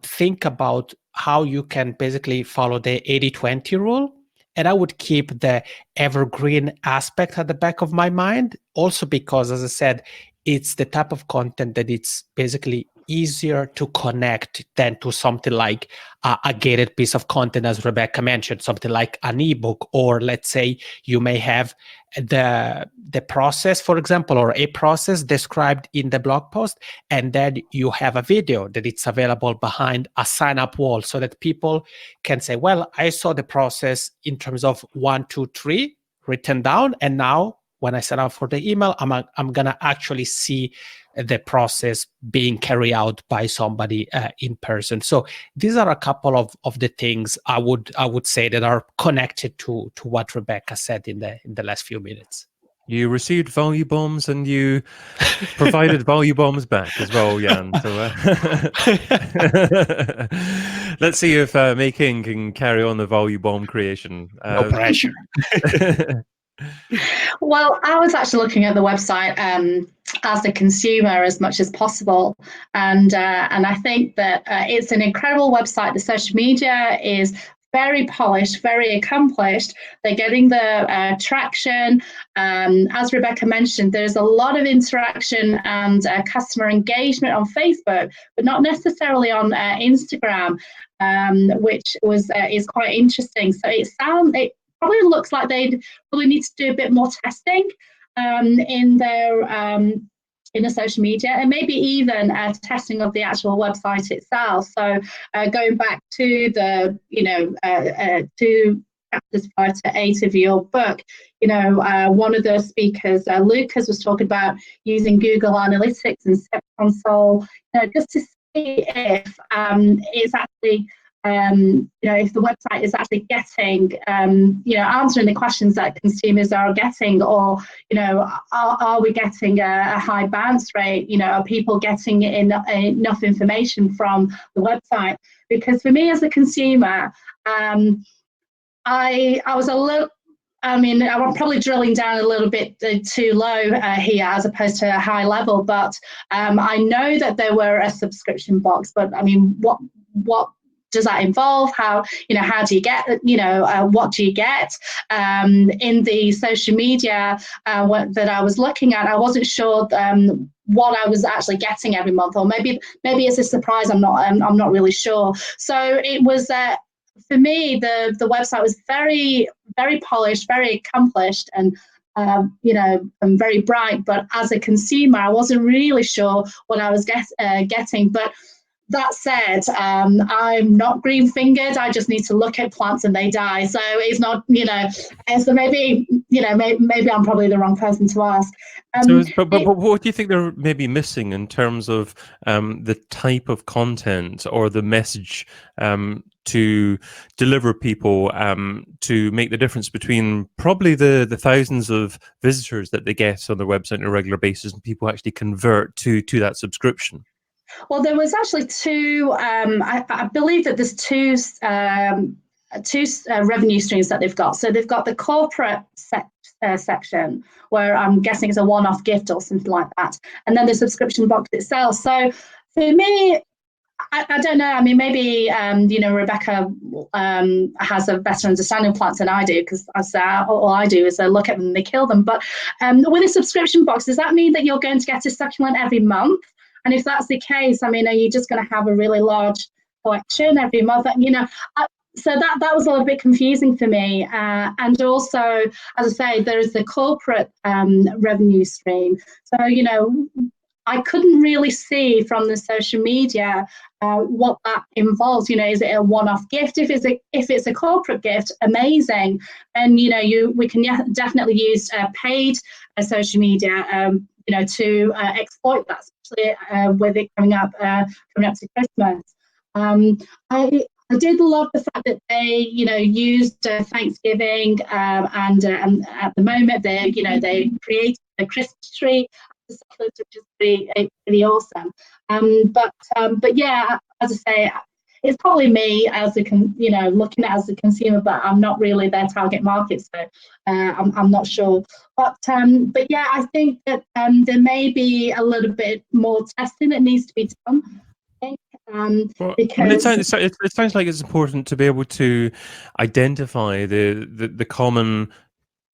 Speaker 3: think about how you can basically follow the 80-20 rule. And I would keep the evergreen aspect at the back of my mind, also because, as I said, it's the type of content that it's basically easier to connect than to something like a gated piece of content, as Rebecca mentioned, something like an ebook, or let's say you may have the process, for example, or a process described in the blog post, and then you have a video that it's available behind a sign-up wall so that people can say, well, I saw the process in terms of 1, 2, 3 written down, and now when I sign up for the email, I'm gonna actually see the process being carried out by somebody in person. So these are a couple of the things I would say that are connected to what Rebecca said in the last few minutes.
Speaker 1: You received value bombs and you provided value bombs back as well, Jan. So let's see if Mei King can carry on the value bomb creation.
Speaker 3: No pressure.
Speaker 2: Well, I was actually looking at the website as a consumer as much as possible, and I think that it's an incredible website. The social media is very polished, very accomplished. They're getting the traction. As Rebecca mentioned, there's a lot of interaction and customer engagement on Facebook, but not necessarily on Instagram, which is quite interesting. So it probably looks like they'd probably need to do a bit more testing in the social media, and maybe even testing of the actual website itself. So going back to the to chapters 5 to 8 of your book, one of the speakers, Lucas, was talking about using Google Analytics and Search Console, just to see if it's actually if the website is actually getting, answering the questions that consumers are getting, or, are we getting a high bounce rate? Are people getting enough information from the website? Because for me as a consumer, I was a little, I'm probably drilling down a little bit too low here as opposed to a high level, but I know that there were a subscription box, but what does that involve? How do you get, what do you get? In the social media that I was looking at, I wasn't sure what I was actually getting every month, or maybe it's a surprise. I'm not really sure. So it was for me, the website was very, very polished, very accomplished, and and very bright. But as a consumer, I wasn't really sure what I was getting. But that said, I'm not green-fingered. I just need to look at plants and they die. So it's not, and so maybe, maybe I'm probably the wrong person to ask.
Speaker 1: But what do you think they're maybe missing in terms of the type of content or the message to deliver people to make the difference between probably the thousands of visitors that they get on their website on a regular basis and people actually convert to that subscription?
Speaker 2: Well, there was actually two. I believe that there's two revenue streams that they've got. So they've got the corporate section, where I'm guessing it's a one-off gift or something like that, and then the subscription box itself. So for me, I don't know. I mean, maybe Rebecca has a better understanding of plants than I do, because all I do is look at them and they kill them. But with a subscription box, does that mean that you're going to get a succulent every month? And if that's the case, I mean, are you just going to have a really large collection every month? So that was a little bit confusing for me. And also, as I say, there is the corporate revenue stream. So, I couldn't really see from the social media what that involves. Is it a one-off gift? If it's a corporate gift, amazing. And we can definitely use paid social media, to exploit that, especially with it coming up to Christmas. I did love the fact that they, used Thanksgiving, and at the moment they created a Christmas tree, which is pretty awesome. But yeah, as I say, it's probably me as looking at it as a consumer, but I'm not really their target market, so I'm not sure. But yeah, I think that there may be a little bit more testing that needs to be done. Because
Speaker 1: it sounds like it's important to be able to identify the common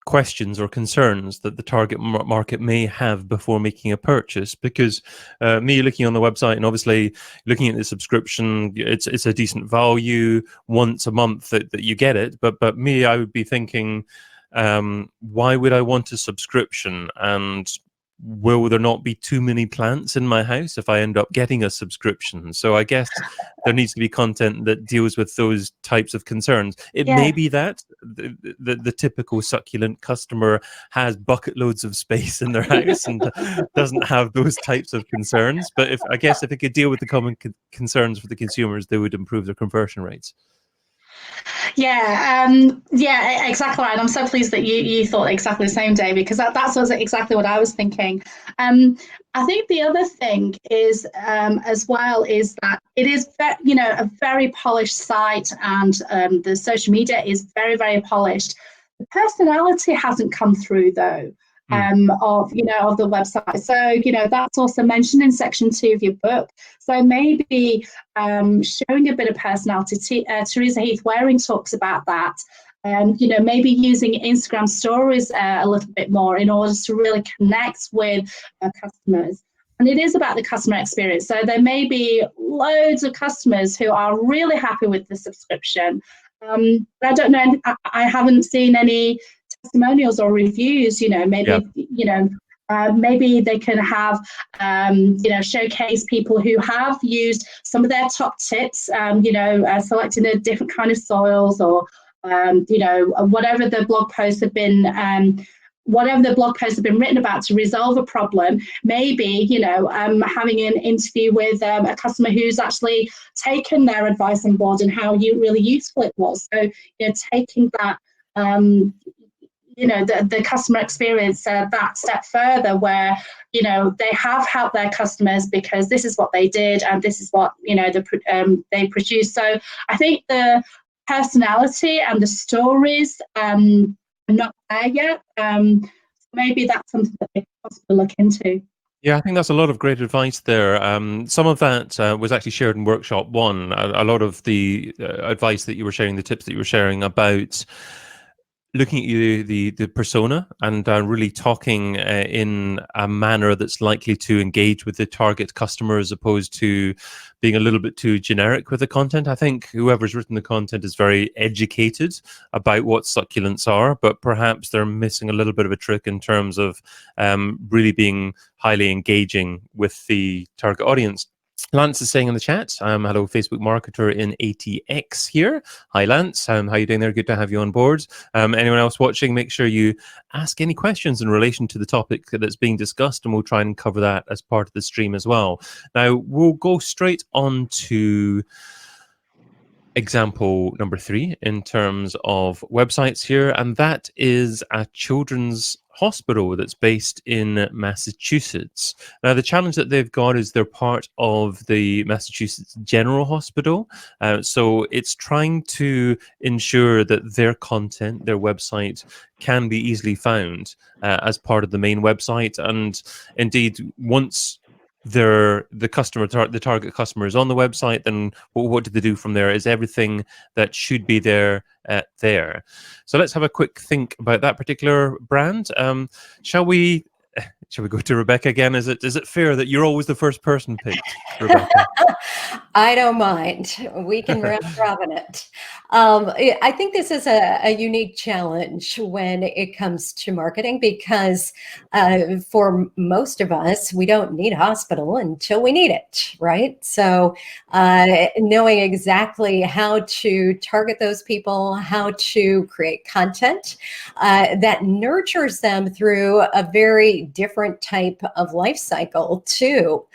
Speaker 1: questions or concerns that the target market may have before making a purchase. Because me looking on the website and obviously looking at the subscription, it's a decent value once a month that you get it. But me, I would be thinking, why would I want a subscription? And will there not be too many plants in my house if I end up getting a subscription? So I guess there needs to be content that deals with those types of concerns. It may be that the typical succulent customer has bucket loads of space in their house and doesn't have those types of concerns. But if it could deal with the common concerns for the consumers, they would improve their conversion rates.
Speaker 2: Yeah, exactly right. I'm so pleased that you thought exactly the same, Dave, because that's exactly what I was thinking. I think the other thing is, as well, is that it is, a very polished site, and the social media is very, very polished. The personality hasn't come through, though. Of the website. So that's also mentioned in section 2 of your book. So maybe showing a bit of personality. Teresa Heath Waring talks about that. Maybe using Instagram stories a little bit more in order to really connect with customers. And it is about the customer experience. So there may be loads of customers who are really happy with the subscription. But I don't know. I haven't seen any testimonials or reviews. Maybe maybe they can have showcase people who have used some of their top tips, selecting a different kind of soils, or whatever the blog posts have been written about to resolve a problem. Maybe having an interview with a customer who's actually taken their advice on board and how really useful it was. So taking that the customer experience that step further, where they have helped their customers because this is what they did and this is what they produced. So I think the personality and the stories are not there yet. Maybe that's something that they could possibly look into.
Speaker 1: Yeah, I think that's a lot of great advice there. Some of that was actually shared in Workshop 1. A lot of the advice that you were sharing, the tips that you were sharing about looking at the persona and really talking in a manner that's likely to engage with the target customer as opposed to being a little bit too generic with the content. I think whoever's written the content is very educated about what succulents are, but perhaps they're missing a little bit of a trick in terms of really being highly engaging with the target audience. Lance is saying in the chat, hello, Facebook marketer in ATX here. Hi, Lance. How are you doing there? Good to have you on board. Anyone else watching, make sure you ask any questions in relation to the topic that's being discussed, and we'll try and cover that as part of the stream as well. Now, we'll go straight on to example number 3 in terms of websites here, and that is a children's hospital that's based in Massachusetts. Now, the challenge that they've got is they're part of the Massachusetts General Hospital, so it's trying to ensure that their content, their website, can be easily found as part of the main website, and indeed, once the target customer is on the website, then what do they do from there? Is everything that should be there there? So let's have a quick think about that particular brand. Shall we go to Rebecca again? Is it fair that you're always the first person picked, Rebecca?
Speaker 4: I don't mind. We can round robin it. I think this is a unique challenge when it comes to marketing because for most of us, we don't need a hospital until we need it, right? So knowing exactly how to target those people, how to create content that nurtures them through a very different type of life cycle too,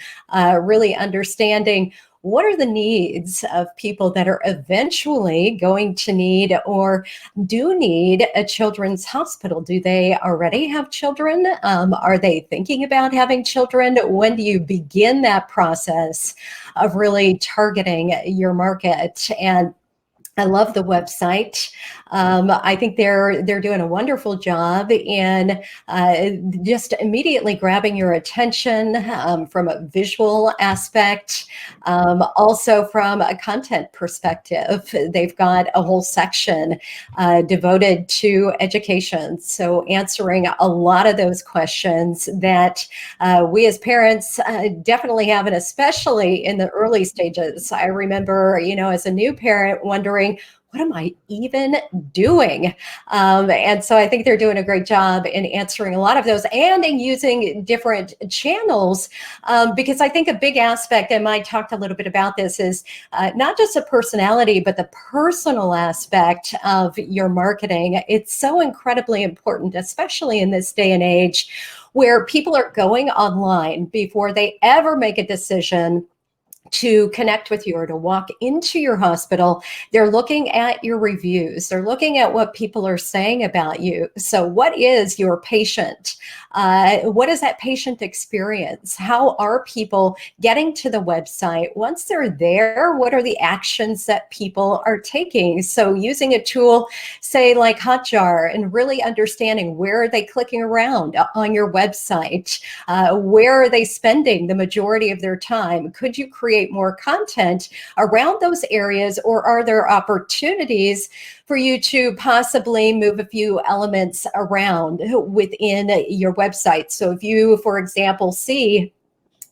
Speaker 4: really understanding what are the needs of people that are eventually going to need or do need a children's hospital? Do they already have children? Are they thinking about having children? When do you begin that process of really targeting your market? And I love the website. I think they're doing a wonderful job in just immediately grabbing your attention from a visual aspect, also from a content perspective. They've got a whole section devoted to education, so answering a lot of those questions that we as parents definitely have, and especially in the early stages. I remember, as a new parent wondering, what am I even doing? And so I think they're doing a great job in answering a lot of those and in using different channels, because I think a big aspect, and Mike talked a little bit about this, is not just a personality, but the personal aspect of your marketing. It's so incredibly important, especially in this day and age where people are going online before they ever make a decision to connect with you or to walk into your hospital. They're looking at your reviews. They're looking at what people are saying about you. So what is your patient? What is that patient experience? How are people getting to the website? Once they're there, what are the actions that people are taking? So using a tool, say like Hotjar, and really understanding where are they clicking around on your website? Where are they spending the majority of their time? Could you create more content around those areas, or are there opportunities for you to possibly move a few elements around within your website? So if you, for example, see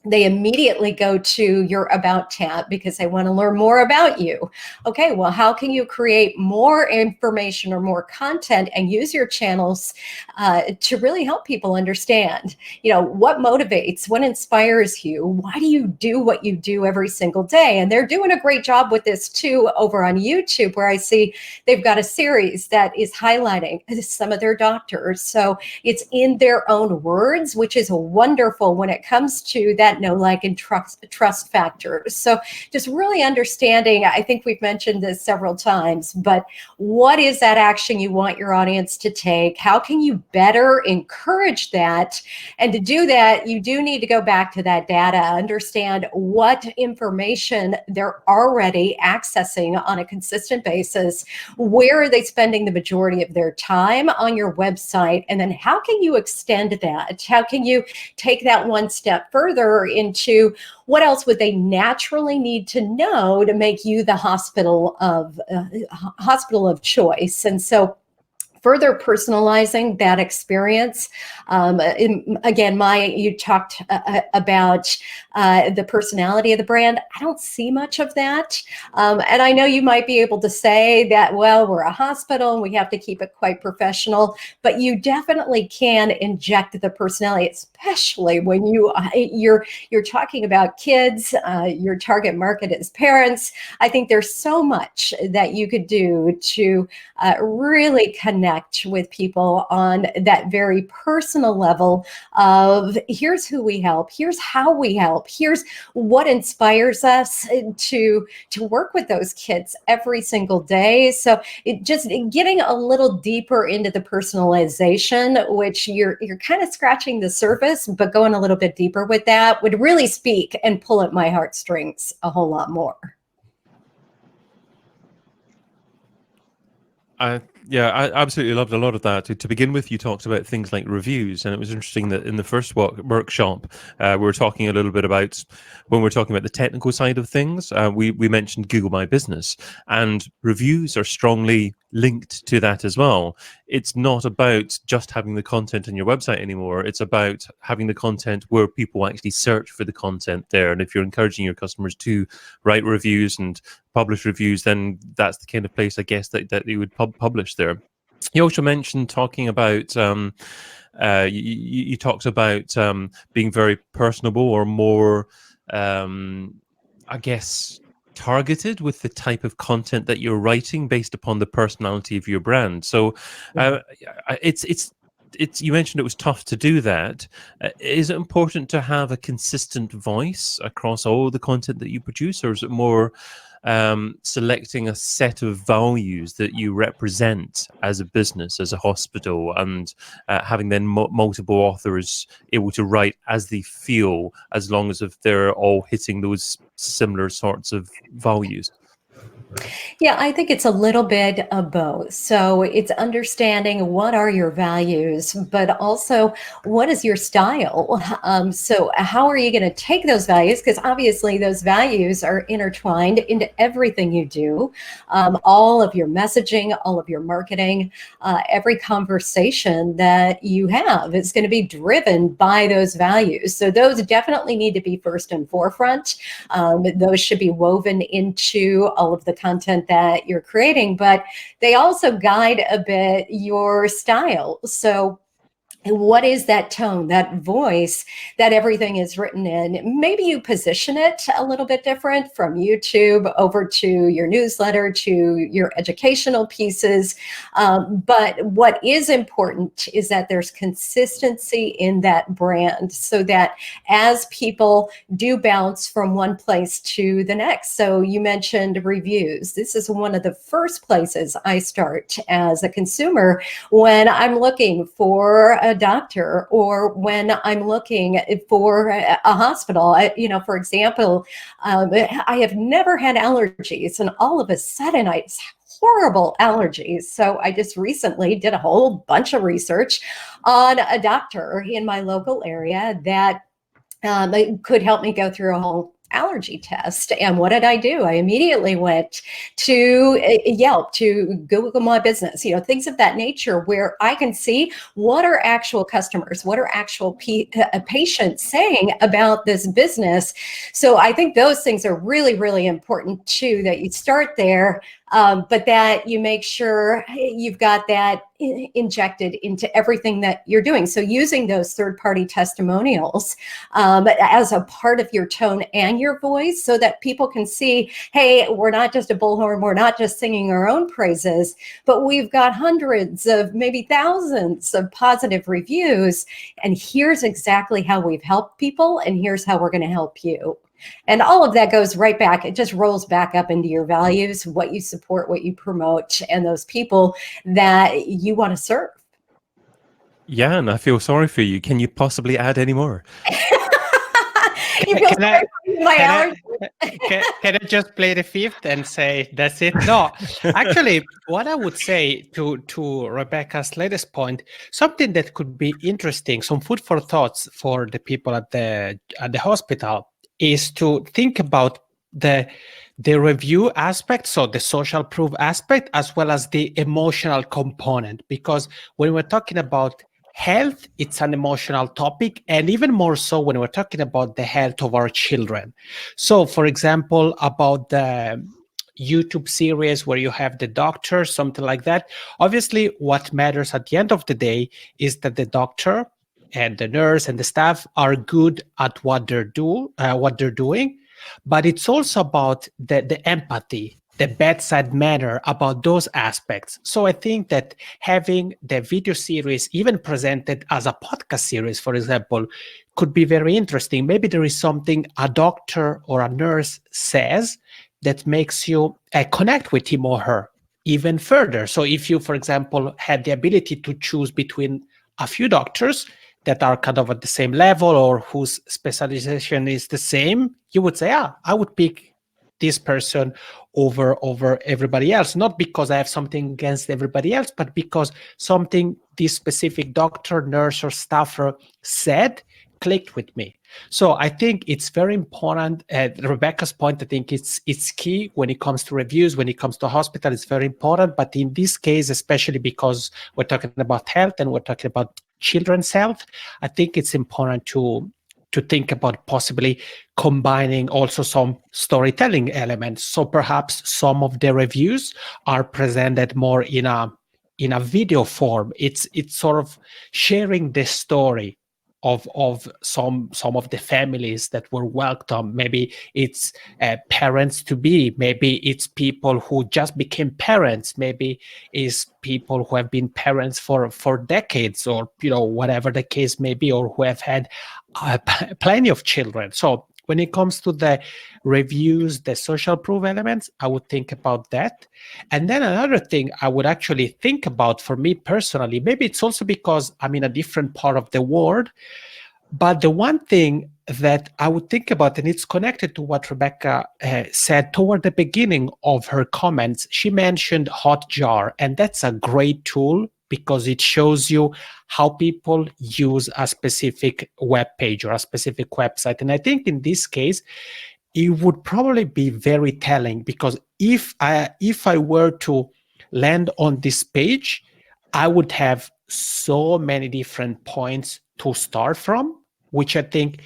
Speaker 4: they immediately go to your About tab because they want to learn more about you. Okay, well, how can you create more information or more content and use your channels to really help people understand, what motivates, what inspires you? Why do you do what you do every single day? And they're doing a great job with this too over on YouTube, where I see they've got a series that is highlighting some of their doctors. So it's in their own words, which is wonderful when it comes to that know, like, and trust factor. So just really understanding, I think we've mentioned this several times, but what is that action you want your audience to take? How can you better encourage that? And to do that, you do need to go back to that data, understand what information they're already accessing on a consistent basis. Where are they spending the majority of their time on your website? And then how can you extend that? How can you take that one step further into what else would they naturally need to know to make you the hospital of choice? And so further personalizing that experience. Again, you talked about the personality of the brand. I don't see much of that. And I know you might be able to say that, well, we're a hospital and we have to keep it quite professional, but you definitely can inject the personality, especially when you're talking about kids, your target market is parents. I think there's so much that you could do to really connect with people on that very personal level of here's who we help, here's how we help, here's what inspires us to work with those kids every single day. So just getting a little deeper into the personalization, which you're kind of scratching the surface, but going a little bit deeper with that would really speak and pull at my heartstrings a whole lot more.
Speaker 1: I absolutely loved a lot of that. To begin with, you talked about things like reviews, and it was interesting that in the first workshop, we were talking a little bit about, when we're talking about the technical side of things, we mentioned Google My Business, and reviews are strongly linked to that as well. It's not about just having the content on your website anymore. It's about having the content where people actually search for the content there. And if you're encouraging your customers to write reviews and publish reviews, then that's the kind of place, I guess, that you would publish there. You also mentioned talking about, you talked about being very personable or more, I guess, targeted with the type of content that you're writing based upon the personality of your brand. So it's you mentioned it was tough to do that. Is it important to have a consistent voice across all the content that you produce, or is it more selecting a set of values that you represent as a business, as a hospital, and having then multiple authors able to write as they feel, as long as if they're all hitting those similar sorts of values?
Speaker 4: Yeah, I think it's a little bit of both. So it's understanding what are your values, but also what is your style? So how are you going to take those values? Because obviously those values are intertwined into everything you do, all of your messaging, all of your marketing, every conversation that you have is going to be driven by those values. So those definitely need to be first and forefront. Those should be woven into all of the content that you're creating, but they also guide a bit your style. So what is that tone, that voice that everything is written in? Maybe you position it a little bit different from YouTube over to your newsletter, to your educational pieces. But what is important is that there's consistency in that brand, so that as people do bounce from one place to the next. So you mentioned reviews. This is one of the first places I start as a consumer when I'm looking for a doctor, or when I'm looking for a hospital. For example, I have never had allergies, and all of a sudden I have horrible allergies. So I just recently did a whole bunch of research on a doctor in my local area that could help me go through a whole allergy test. And what did I do? I immediately went to Yelp, to Google My Business, things of that nature, where I can see what are actual customers, what are actual patients saying about this business. So I think those things are really, really important too, that you start there, but that you make sure you've got that injected into everything that you're doing. So using those third-party testimonials as a part of your tone and your voice, so that people can see, hey, we're not just a bullhorn, we're not just singing our own praises, but we've got hundreds of, maybe thousands of positive reviews, and here's exactly how we've helped people, and here's how we're going to help you. And all of that goes right back. It just rolls back up into your values, what you support, what you promote, and those people that you want to serve. Yeah,
Speaker 1: and I feel sorry for you. Can you possibly add any more?
Speaker 3: You feel sorry for my allergies? Can I just play the fifth and say that's it? No, actually, what I would say to Rebecca's latest point, something that could be interesting, some food for thoughts for the people at the hospital, is to think about the review aspect, so the social proof aspect, as well as the emotional component. Because when we're talking about health, it's an emotional topic, and even more so when we're talking about the health of our children. So, for example, about the YouTube series where you have the doctor, something like that. Obviously, what matters at the end of the day is that the doctor and the nurse and the staff are good at what they're doing. But it's also about the empathy, the bedside manner, about those aspects. So I think that having the video series even presented as a podcast series, for example, could be very interesting. Maybe there is something a doctor or a nurse says that makes you connect with him or her even further. So if you, for example, had the ability to choose between a few doctors that are kind of at the same level or whose specialization is the same, you would say, I would pick this person over everybody else, not because I have something against everybody else, but because something this specific doctor, nurse, or staffer said clicked with me. So I think it's very important. Rebecca's point, I think it's key when it comes to reviews, when it comes to hospital, it's very important. But in this case, especially because we're talking about health and we're talking about children's health, I think it's important to think about possibly combining also some storytelling elements. So perhaps some of the reviews are presented more in a video form. It's sort of sharing the story of some of the families that were welcomed. Maybe it's parents to be, maybe it's people who just became parents, maybe it's people who have been parents for decades, or whatever the case may be, or who have had plenty of children. So when it comes to the reviews, the social proof elements, I would think about that. And then another thing I would actually think about, for me personally, maybe it's also because I'm in a different part of the world, but the one thing that I would think about, and it's connected to what Rebecca said toward the beginning of her comments, she mentioned Hotjar, and that's a great tool because it shows you how people use a specific web page or a specific website. And I think in this case, it would probably be very telling, because if I were to land on this page, I would have so many different points to start from, which I think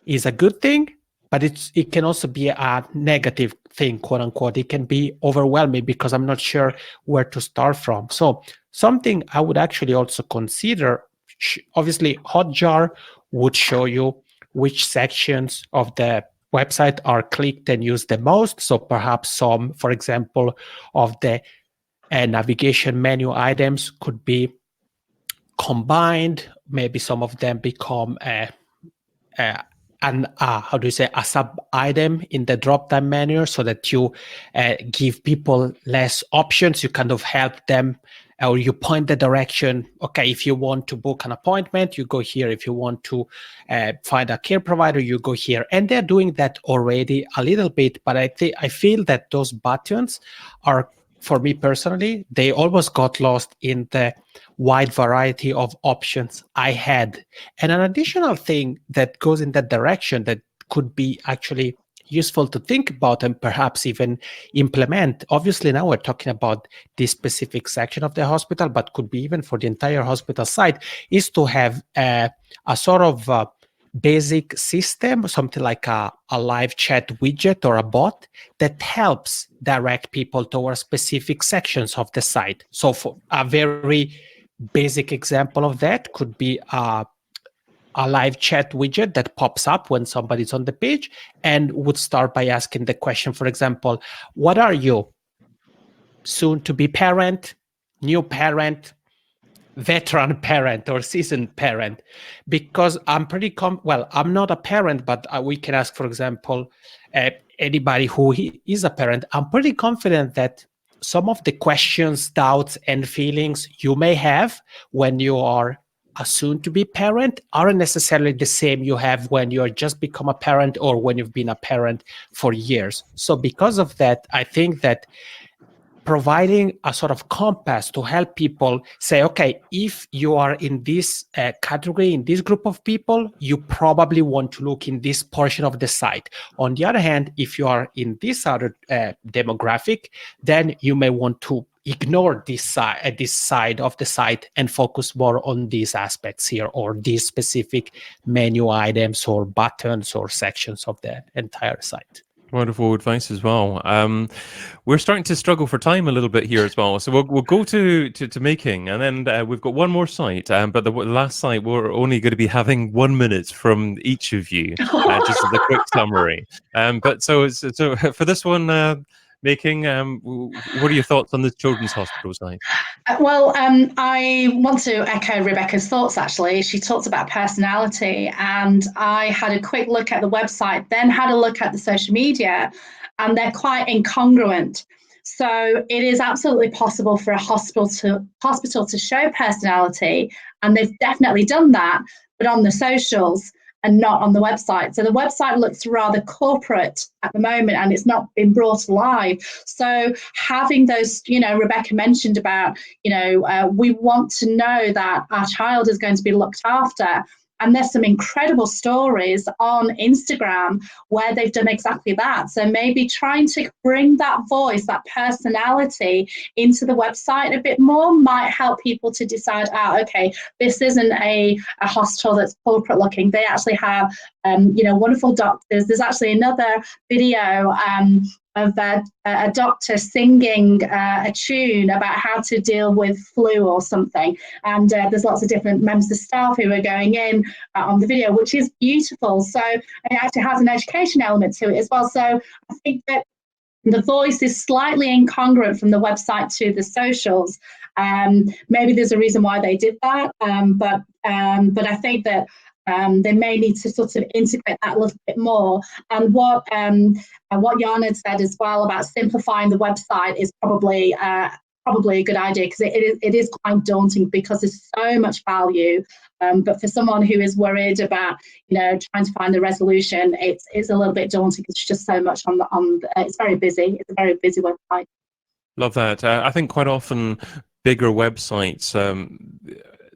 Speaker 3: is a good thing, but it can also be a negative thing, quote unquote. It can be overwhelming because I'm not sure where to start from. So something I would actually also consider, obviously Hotjar would show you which sections of the website are clicked and used the most. So perhaps some, for example, of the navigation menu items could be combined. Maybe some of them become a sub item in the drop down menu, so that you give people less options. You kind of help them, or you point the direction. Okay, if you want to book an appointment, you go here. If you want to find a care provider, you go here. And they're doing that already a little bit, but I feel that those buttons are, for me personally, they almost got lost in the wide variety of options I had. And an additional thing that goes in that direction that could be actually useful to think about and perhaps even implement. Obviously, now we're talking about this specific section of the hospital, but could be even for the entire hospital site, is to have a sort of basic system, something like a live chat widget or a bot that helps direct people towards specific sections of the site. So for a very basic example of that could be a live chat widget that pops up when somebody's on the page and would start by asking the question, for example, what are you? Soon to be parent, new parent, veteran parent, or seasoned parent? Because I'm pretty I'm not a parent, but we can ask, for example, anybody who is a parent. I'm pretty confident that some of the questions, doubts, and feelings you may have when you are a soon-to-be parent aren't necessarily the same you have when you're just become a parent or when you've been a parent for years. So because of that, I think that providing a sort of compass to help people say, okay, if you are in this category, in this group of people, you probably want to look in this portion of the site. On the other hand, if you are in this other demographic, then you may want to ignore this side of the site and focus more on these aspects here, or these specific menu items or buttons or sections of the entire site.
Speaker 1: Wonderful advice as well. We're starting to struggle for time a little bit here as well, so we'll go to Making, and then we've got one more site. But the last site, we're only going to be having 1 minute from each of you, just as a quick summary. But so for this one, Making, what are your thoughts on the Children's Hospital site?
Speaker 2: Well, I want to echo Rebecca's thoughts, actually. She talked about personality, and I had a quick look at the website, then had a look at the social media, and they're quite incongruent. So it is absolutely possible for a hospital to show personality, and they've definitely done that, but on the socials and not on the website. So the website looks rather corporate at the moment, and it's not been brought alive. So having those, Rebecca mentioned about, we want to know that our child is going to be looked after. And there's some incredible stories on Instagram where they've done exactly that. So maybe trying to bring that voice, that personality into the website a bit more might help people to decide, okay, this isn't a hospital that's corporate looking. They actually have, wonderful doctors. There's actually another video of a doctor singing a tune about how to deal with flu or something. And there's lots of different members of staff who are going in on the video, which is beautiful. So it actually has an education element to it as well. So I think that the voice is slightly incongruent from the website to the socials. Maybe there's a reason why they did that, but I think that they may need to sort of integrate that a little bit more. And what Jan had said as well about simplifying the website is probably a good idea, because it is quite daunting because there's so much value. But for someone who is worried about trying to find the resolution, it's a little bit daunting. It's just so much it's very busy. It's a very busy website.
Speaker 1: Love that. I think quite often bigger websites,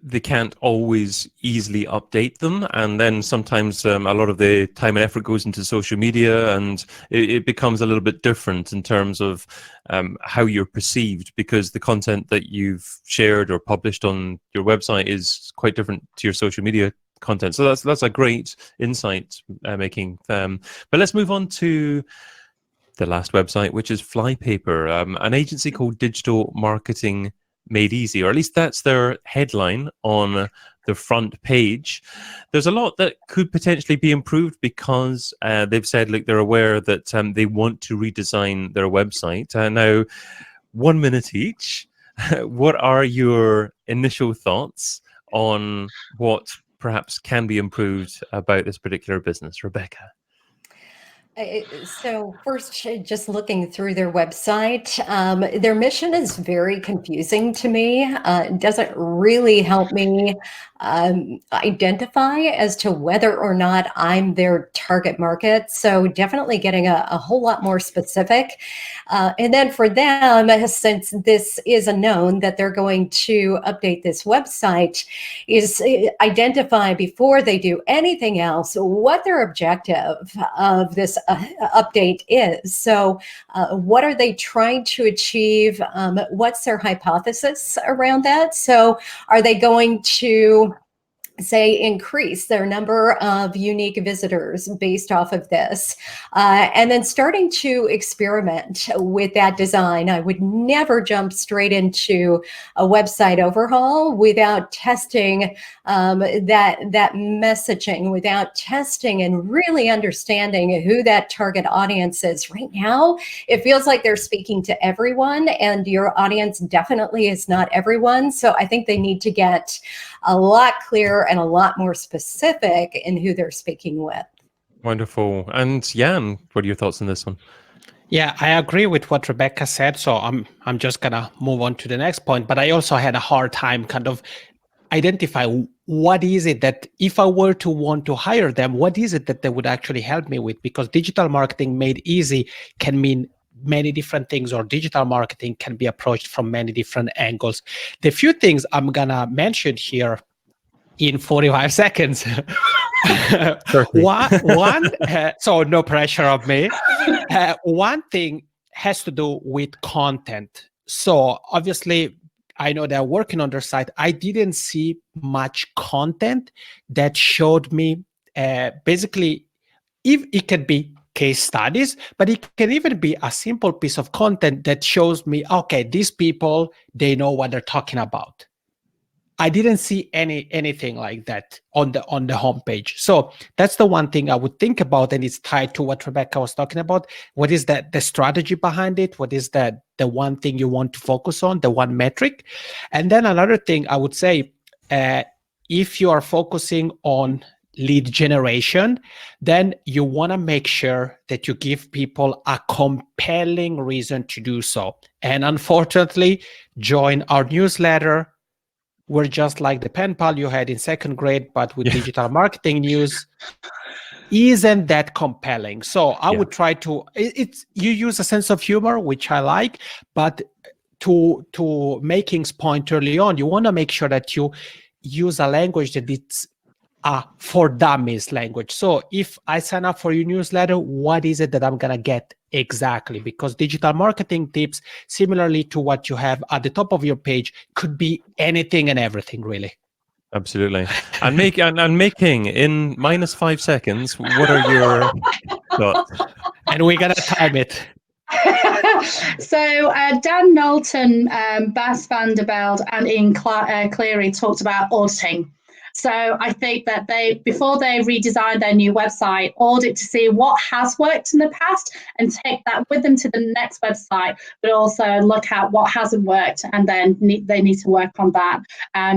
Speaker 1: they can't always easily update them, and then sometimes a lot of the time and effort goes into social media, and it becomes a little bit different in terms of how you're perceived, because the content that you've shared or published on your website is quite different to your social media content. So that's a great insight, Making. But let's move on to the last website, which is Flypaper, an agency called Digital Marketing Made Easy, or at least that's their headline on the front page. There's a lot that could potentially be improved, because they've said, look, they're aware that they want to redesign their website. Now, 1 minute each. What are your initial thoughts on what perhaps can be improved about this particular business, Rebecca?
Speaker 4: So first, just looking through their website, their mission is very confusing to me. It doesn't really help me identify as to whether or not I'm their target market. So definitely getting a whole lot more specific. And then for them, since this is a known that they're going to update this website, is identify before they do anything else what their objective of this update is. So what are they trying to achieve? What's their hypothesis around that? So are they going to say increase their number of unique visitors based off of this, and then starting to experiment with that design? I would never jump straight into a website overhaul without testing that messaging, without testing and really understanding who that target audience is. Right now, it feels like they're speaking to everyone, and your audience definitely is not everyone. So I think they need to get a lot clearer and a lot more specific in who they're speaking with.
Speaker 1: Wonderful. And Jan, what are your thoughts on this one?
Speaker 3: Yeah, I agree with what Rebecca said. So I'm just gonna move on to the next point. But I also had a hard time kind of identify what is it that, if I were to want to hire them, what is it that they would actually help me with? Because digital marketing made easy can mean many different things, or digital marketing can be approached from many different angles. The few things I'm gonna mention here in 45 seconds. So no pressure on me. One thing has to do with content. So obviously, I know they're working on their site. I didn't see much content that showed me basically, if it can be case studies, but it can even be a simple piece of content that shows me, okay, these people, they know what they're talking about. I didn't see anything like that on the homepage. So that's the one thing I would think about, and it's tied to what Rebecca was talking about. What is the strategy behind it? What is the one thing you want to focus on, the one metric? And then another thing I would say, if you are focusing on lead generation, then you want to make sure that you give people a compelling reason to do so. And unfortunately, join our newsletter. We're just like the pen pal you had in second grade, but with digital marketing news. Isn't that compelling? So I would try to, you use a sense of humor, which I like, but to Making's point early on, you want to make sure that you use a language that it's for dummies language. So if I sign up for your newsletter, what is it that I'm going to get exactly? Because digital marketing tips, similarly to what you have at the top of your page, could be anything and everything, really.
Speaker 1: Absolutely. And Making in -5 seconds, what are your thoughts?
Speaker 3: And we're going to time it.
Speaker 2: So Dan Knowlton, Bas van der Beld, and Ian Cleary talked about auditing. So I think that before they redesign their new website, audit to see what has worked in the past and take that with them to the next website, but also look at what hasn't worked, and then they need to work on that.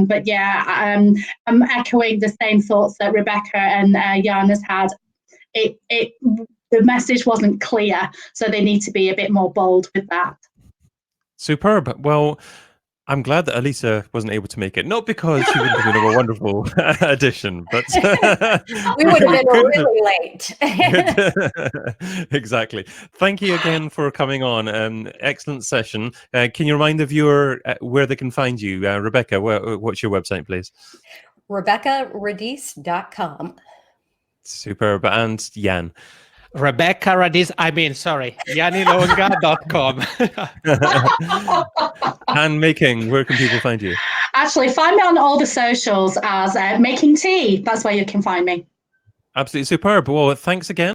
Speaker 2: But yeah, I'm echoing the same thoughts that Rebecca and Jan has had. The message wasn't clear, so they need to be a bit more bold with that.
Speaker 1: Superb. Well, I'm glad that Elisa wasn't able to make it. Not because she wouldn't have been a wonderful addition, but
Speaker 4: we would have been really late.
Speaker 1: Exactly. Thank you again for coming on. Excellent session. Can you remind the viewer where they can find you? Rebecca, what's your website, please?
Speaker 4: RebeccaRadis.com.
Speaker 1: Superb. And Jan?
Speaker 3: Janilonga.com.
Speaker 1: And Making, where can people find you?
Speaker 2: Actually, find me on all the socials as Making Tea. That's where you can find me.
Speaker 1: Absolutely superb. Well, thanks again.